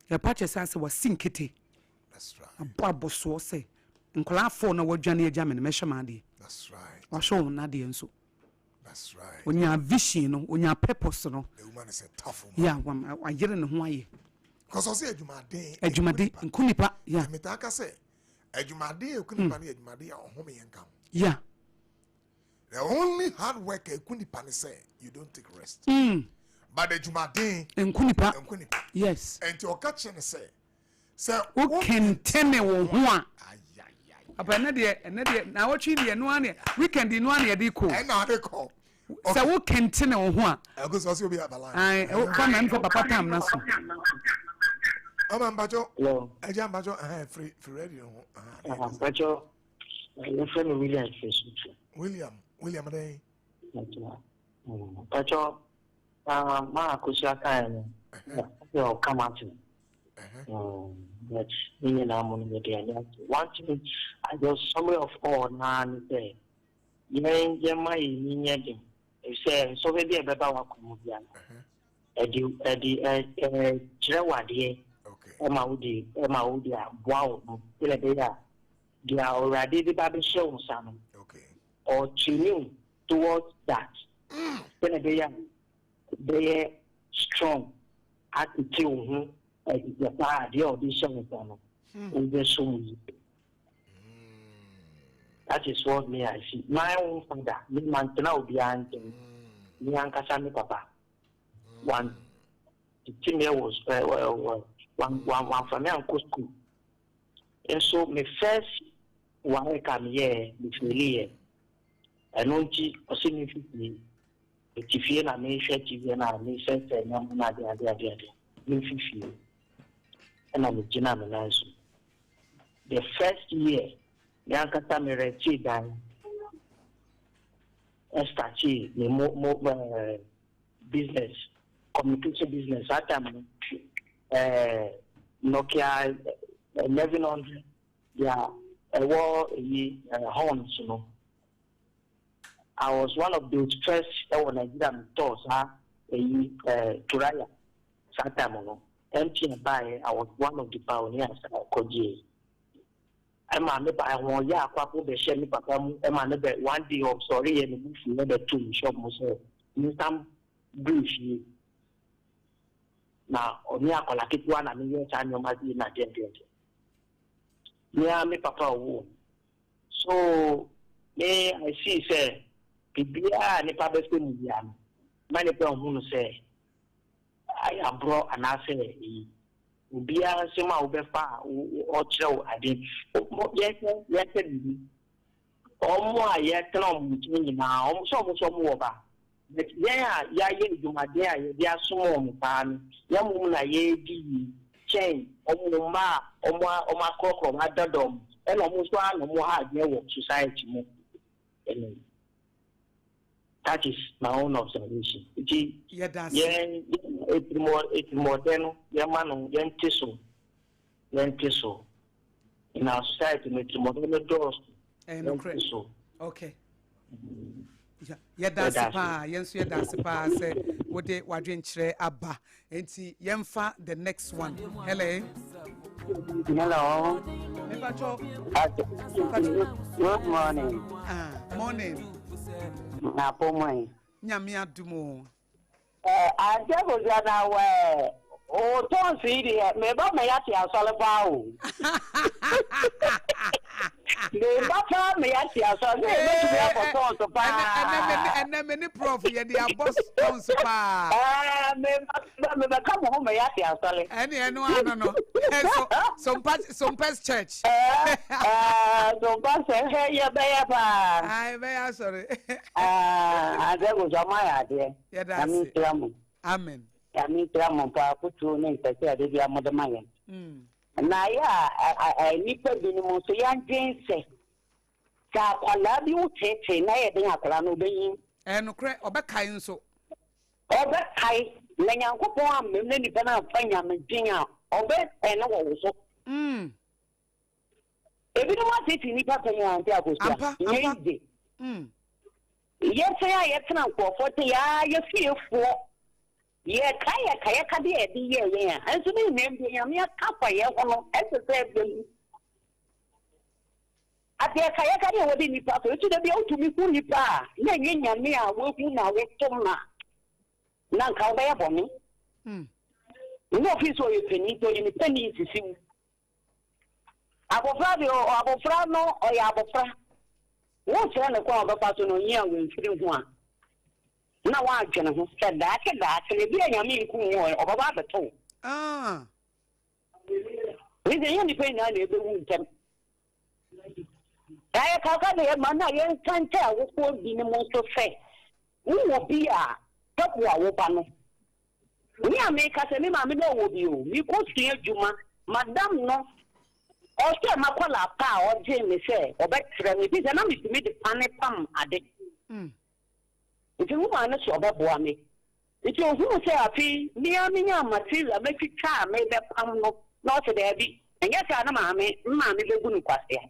Your patches answer was sinkity. That's right. A babosio say. Nkola phone na wadwane agya me measure made. That's right. Wa show na de nso. That's right. When you have vision, no, when you have purpose, no. The woman is a tough woman. Yeah, I get in Hawaii. Because I say Ejumade. Nkunipa. Yeah. Metaka say Ejumade, Kunipa, Ejumade, or home income. Yeah. The only hard work Kunipa say you don't take rest. But Ejumade, Nkunipa. Yes. And your catching say, who can tell me one? Apa na de na watchi de no ane weekend no ane de ko na de ko so wo kente ne wo ho a ago so be abala ai o ka man for papa tam na so o man bajo hello eja bajo free ready ho bajo you friend William dey bajo ma ko sia kan no come out but in na mo ne dey one thing I just summary of all na say yen my nye dem e say so be be ba wa ko bia edi kirewade e ma wudi a boa no ile be ya dia already be ba be show some or tuning towards that ile be ya they strong attitude the party of this song in the song. That is what me I see. My own father, me man now behind me and Kasami Papa. One the team was one from me uncle school. And so my first one come here with me and only a significantly the TV and me share TV and me said me 50. And I'm a the first year, Yankata Mirati dan started the more business, communication business. At time, Nokia 1100, yeah, a war horns, you know. I was one of those first when I did tours, Turaya, Satamano. Empty by I was one of the pioneers of Koji. I'm a member I want ya kwapo be share me papa mu e ma be one day of sorry and move you the two shop mo so you some brief now oni akola kitu na me yes anyo ma di na dem dem Yeah, me papa wo. So me I see say bibia ne papa se mu ya no. Man pe ohun say I abro anase e. Ubia se ma obefa o chew ade. Yes bibi. Omo aye tena omu nyina, omo so mo ba. But ya ye jumade aye dia so omo pa no. Ya mu na ye di chain omo ma omo akoko ma dadom. E no mo so an mo ha je wo society mo. That is my own observation. It's more than Yamano, Yantiso. In our society, it's more than the doors. Okay. Yeah, that's a pa. Yes, yeah, that's a pa. Say, what they were drinking abba. And see, Yemfa, the next one. Hello. Good morning. Morning. Napomai. Nyamia dumo. I just was that way. Oh, don't see it. Maybe my yati are solid. And then many prof, yeah, they are boss tons of come home, my yati are solid. Any, no, no. Some past church. So, pass, hey, yeah, I may sorry. That was my idea. Yeah, that's Amen. I mean, Trampa put two names, I said, if you are Mother Mayan. Na ya I nipa bi no so ya dwense ka kwala bi utete na ye den akala no beyin enokre obekai nso obekai na nyankopon amem na nipa na afanya medin a obekai na wo so ebi no matete nipa panya ante akosia yeye yese ya yetena nkofo te ya yefiefo ye kaya ka de edi ye anso ni nembe nyame akafa ye hono esese bem ate kaya ka de wodi nipa so etu de bia utumi ku nipa na nye nyame a wohu na wetom na nka oba ye boni no ofiso ye peni to ye peni sisi abofra no o ya abofra wo se na kwa oba paso no nya we mfiri ho a na wa dwene ho se da le bi anyame nku ho obaba beto ni de yani pe na ebe wu ntem ya ka de ma na ye kante a wo ko bi ni mo so fe wo bi a tapu a wo ba no ni ameka se mi ma mi no wo bi o mi ko tun adwuma madam no o se makola pa o je mi se obetre mi bi se na mi tumi de pane pam ade Iti woman no so beboa me. Iti ohunu se afi ni aminya material metwitwa me be pam no na o se da bi. Enye ka na maame begu nu kwase.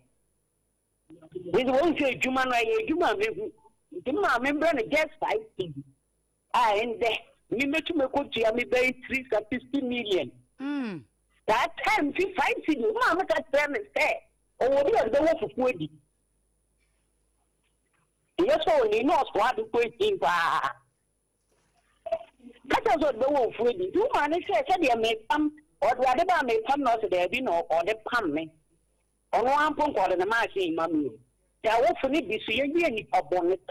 Iti won se adwuma no ye adwuma mehu. Iti maame bre no just 5 cedi. Ende mi metu me kotua me be 350 million. That time 5 cedi maame ka tell me say o wo bi o de wo fufu edi. Yes, only no squad to put in. That was what the wolf would do. Man, said they make pump or whatever may come not there be no or the pump me. On one pump or the machine, mammy. There will for me be seeing any upon it.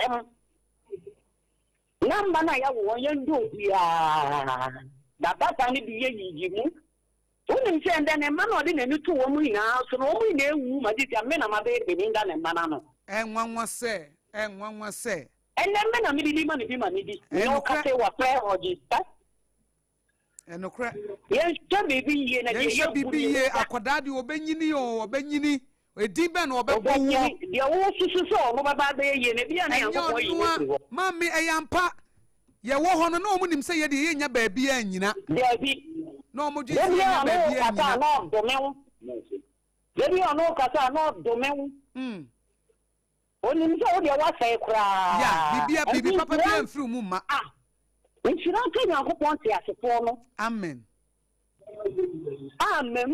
Number I want do. That only be a only send then a man or in a new 2 women now, so no one knew I did a man of my baby in than a man. And one was say. And one was say, and then men are meeting money, no cafe or prayer or just and no crack. Yes, baby, and I shall be a quadadi or Benini or Benini, a demon or Benini. The old sister saw about the Mammy, I am pa. Ya wo hono no munim say ye de yenya ba bia anyina. There be no mo je yenya ba bia anyina. No domen. There be no kasa no domen. Oni mse o de wa sai kra ya bibi papa bi amfru mu ma nchira ka Nyankopon te asefo no amen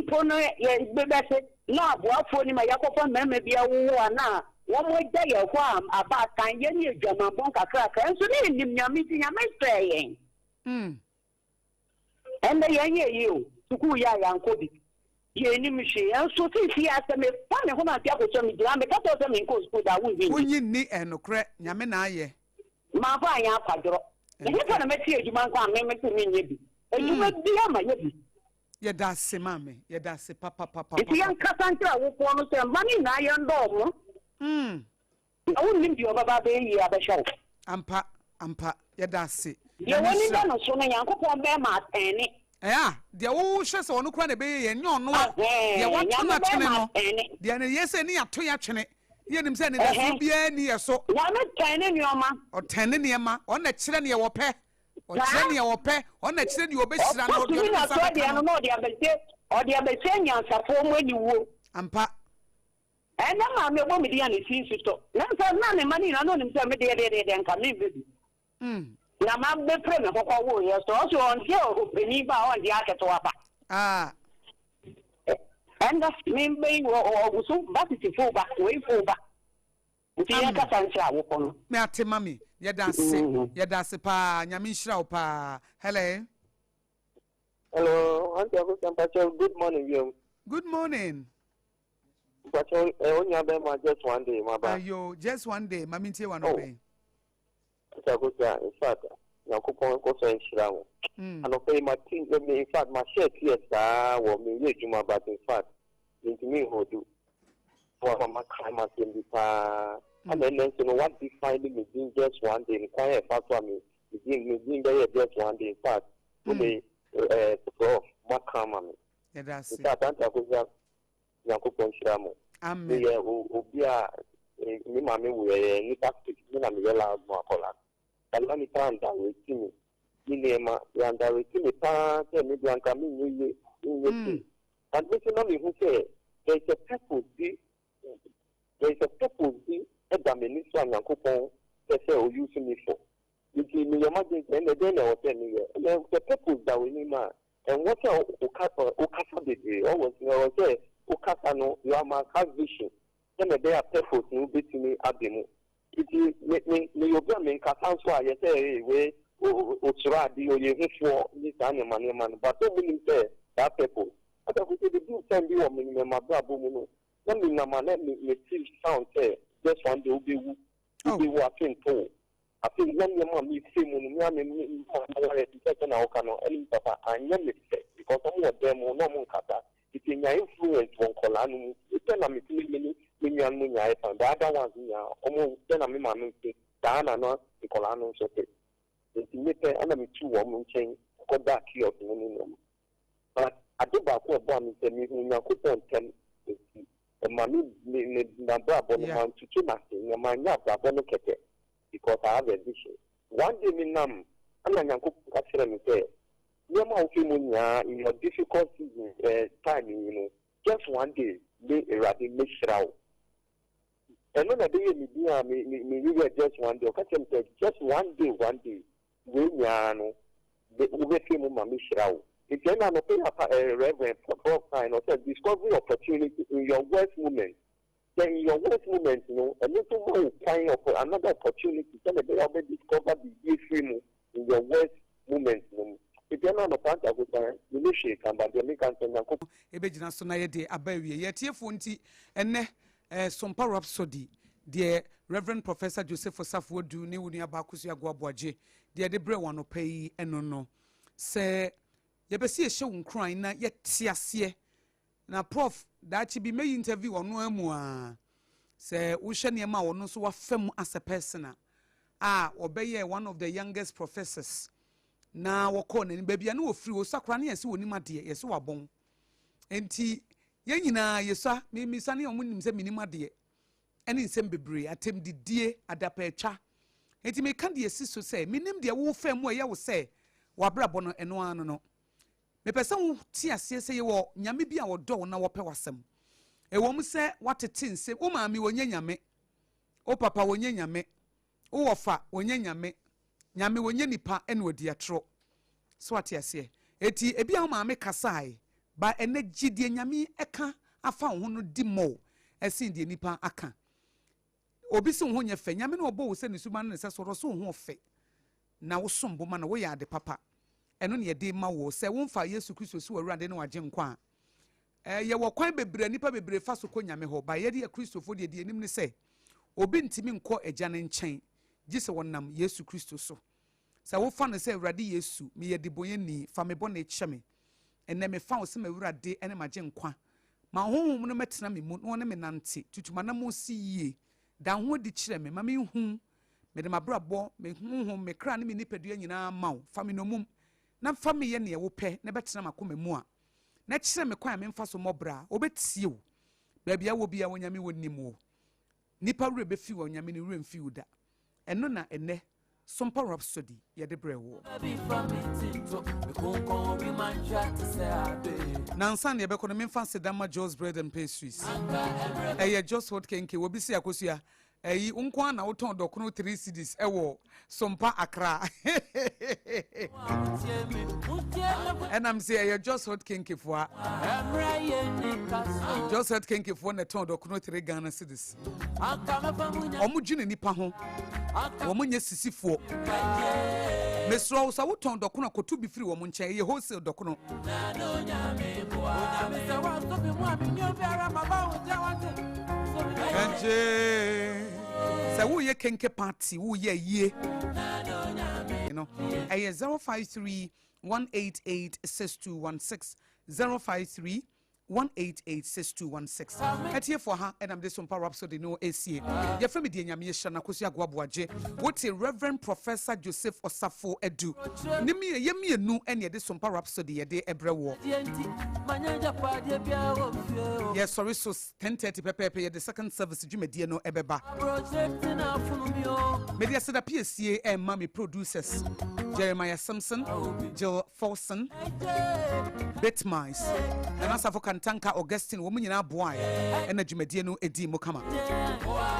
pono ye bebese na aboafo ni ma yakofo mema bia wo ana wo mo gya ye kwa aba kan ye ni adwama bon kakra ka enso ni nim nyame ti nyame sɛ yen ende ye ye yo suku ya yankobi ye ni mi she en so ti fi ase me pa me ho na ti akoso mi dira me ka to se me ko school da wo bi wonyi ni enokre nyame na aye ma fa anya akwadro e fa na me ti ejuma nko me ti mi nye bi ejuma bi ama ye bi ye da se mame ye da se papa ti yan kasantra wo ko no se mani na ye ndo mo awu nim bi obaba be yi abesho ampa ye da se ye woni da no so no yankopon be ma atene de wo hwe se ono kra na be ye nye ono a de wato na twene no de na yese ni ato ya twene ye nim se ne da so bia ni ye so ya me tene ni oma o tene ni ma o na kire ne ye wo pe o kire ne ye wo pe o na kire ne ye obesira no de na so de no no de abese nyansafo mo ni wo ampa ena ma me bo me dia ne sin sito na so na ne mani na no nim se me de nka me bebi na ma be pre me kokko wo ye so on je o beni ba on dia keto aba enda me be wo so ba ti fo ba we fo ba ti ya ka sancha wo kono me ate mami ye da se pa nyame nhira wo pa hello auntie Pacho, good morning you. Good morning. Pacho, onya be ma just one day ma ba. Ayo, just one day mami tie one obey. In fact, Yakupon ko so nhira wo. And okay, my team, in fact, my shirt here, or me, you, but in fact, into me who do. For my crime, and then, you know, what defined me being just one day, and quiet about me, being there just one day, in fact, today, Prof, my crime, yeah, that's it. Yakupon Shiramo. Amen. Yeah, Obia, me, mammy, we are not allowed more color. Kalani panda wetini inema yanda wetini pa te mi blanka mi nyi nyi and we know me who say there is a purpose e da me ni so Yakopon say o use me for it me imagine then o tell me the purpose that we need ma and what o kasa de o was say o kasa no you are my vision then there are purpose no betimi abemu. Me yoga me kasanso a yete we otura di oye hufo ni tane man but o mean say that people ata ko dey do time bi o me ma bra bo mu no na me na ma na me feel sound say just one day obewu akin to I think when your mom is saying me na oka no any papa anya me say because some of them no mo kata it in your influence won kola no it na me me nya the other ones nya omo na me ma me say na no kola no so te it me pe ana me tu wo mo chen ko da ki of no but aduba ko bo am say me nya ko pon tem mami na bra bo no man tutu na se nya ma nya bra bo no keke because I have a vision. One day me nam ana nyanko ka kire me say you ma o fi mu nya in your difficult time you know just one day me erade me shrawo and when I do me just one day o ka say just one day we nya no we fi mu ma me shrawo if you na no pay reverend Prof sign or say discovery opportunity in your worst moment. Then in your worst moment, you know, a little more kind of another opportunity to discover the free in your worst moment. If you're not a part of it, you know, shake and but you make answer. Ebejina so na ye de abawie ye tiefo nti enne Sompa Rhapsody de Reverend Professor Joseph Osafo du ne woni abakusu agwaboaje de de bre wano pay eno no se ye besi ye hye nkran na ye tiase na Prof dachi bi me interview ono amu a se wo hye ne ma wono so wafam as a person obeye one of the youngest professors na woko na ba bia na wo free wo sakra na yesi woni made yesi wabon enti ye nyina yesa mi sane omo nim se minim ade ene nsem bebre atem didie adapa atwa enti me kan de yesi so se minim de wo fam wo ye wo se wabrabo no eno ano no me pese wo ti ase se ye wo nyame bi a wo do na wo pe wasem e wo mu se watete nse wo maami wonye nyame o papa wonye nyame o wofa wonye nyame nyame wonye nipa ene odi atro so ate ase eti ebi a maami kasai ba ene gidie nyame eka afa ho no di mo ese die nipa aka obi se ho nya fe nyame na obo wo se ne suma ne se so ro so ho fe na wo sombo ma na wo ya de papa eno ne de ma wo se wo mfa Yesu Kristo si wawurade ne waje nkwa ye wo kwan bebre nipa bebre fa so ko nyame ho ba ye de Kristofo de de enim ne se obi ntimi nko agya ne nkyɛn gise wonam Yesu Kristo so sa wo fa ne se Awurade Yesu me ye de boyeni fa me bɔ ne kyeme enne me fa wo se me Awurade ene magye nkwa ma honhom no metena me mu no ne me nante tutuma na mo si yie da ho di kyerɛ me ma me hu me de mabrabɔ me honhom me kra ne me nipadua nyinaa ma wo fa me no mum na fa me ye ne wo pɛ na betena makoma mu a na kyerɛ me kwan me mfa so mɔbra obetie wo ba bia wo bia wonyame wonnim wo nipa wure be fi wo nyame ne wure mfi wo da eno na ene Sompa Rhapsody ye de brewo nansa ne be kono me mfa sedama Joe's bread and pastries just what kenke wo bi si akosua unko na woton dokono 3 cedis ewo Sompa Accra and I'm say just hot kenke for just hot kenke for na ton dokono 3 Ghana cedis omu dwene nipa ho omu nye sisifo mesro sa woton dokono kotu bi firi omu nche ye wholesale dokono so wo ye kenke party wo ye you know 053-188-6216 053-188-6216 etie for her and I'm the Sompa Rhapsody no ACA ye frame die nyame ye shana kosi agwaboaje what Reverend Professor Joseph Osafo edu nimi ye mienu ene ye de Sompa Rhapsody ye de ebrewo yes sorry so 10:30 pepe ye the second service djumedie no ebeba media seda PSA and mommy producers Jeremiah Simpson, Jill Forson, Bitmice, and Osafo Kantanka Augustine, woman in our boy, and a Jimediano Edi Mokama.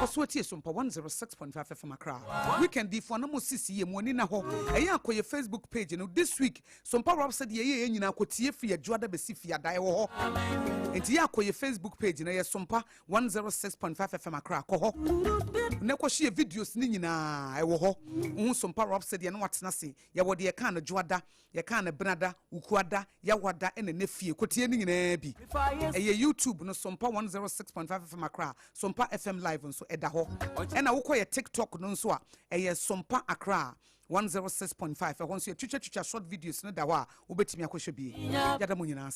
Oswati Sompa 106.5 FM Accra. We can define no CC and one in a home. A yako your Facebook page, you know, this week, Sompa Rhapsody, ye in a cotier for your Juada Besifia Dio. And yako your Facebook page, and a Sompa 106.5 FM Accra. Coho. Neko she videos nina, I wo Sompa Rhapsody and what's nasi. Ya wodi ya kana juada ya kana brada ukwada ya wada ene nefie kotie ni nyina bi eye YouTube no Sompa 106.5 FM Accra Sompa FM live nso eda ho ena wokọ ya TikTok no nso a eye Sompa Accra 106.5 ehon so ya twitwa short videos no da ho a wobetimi akohwe bi yada mo nyina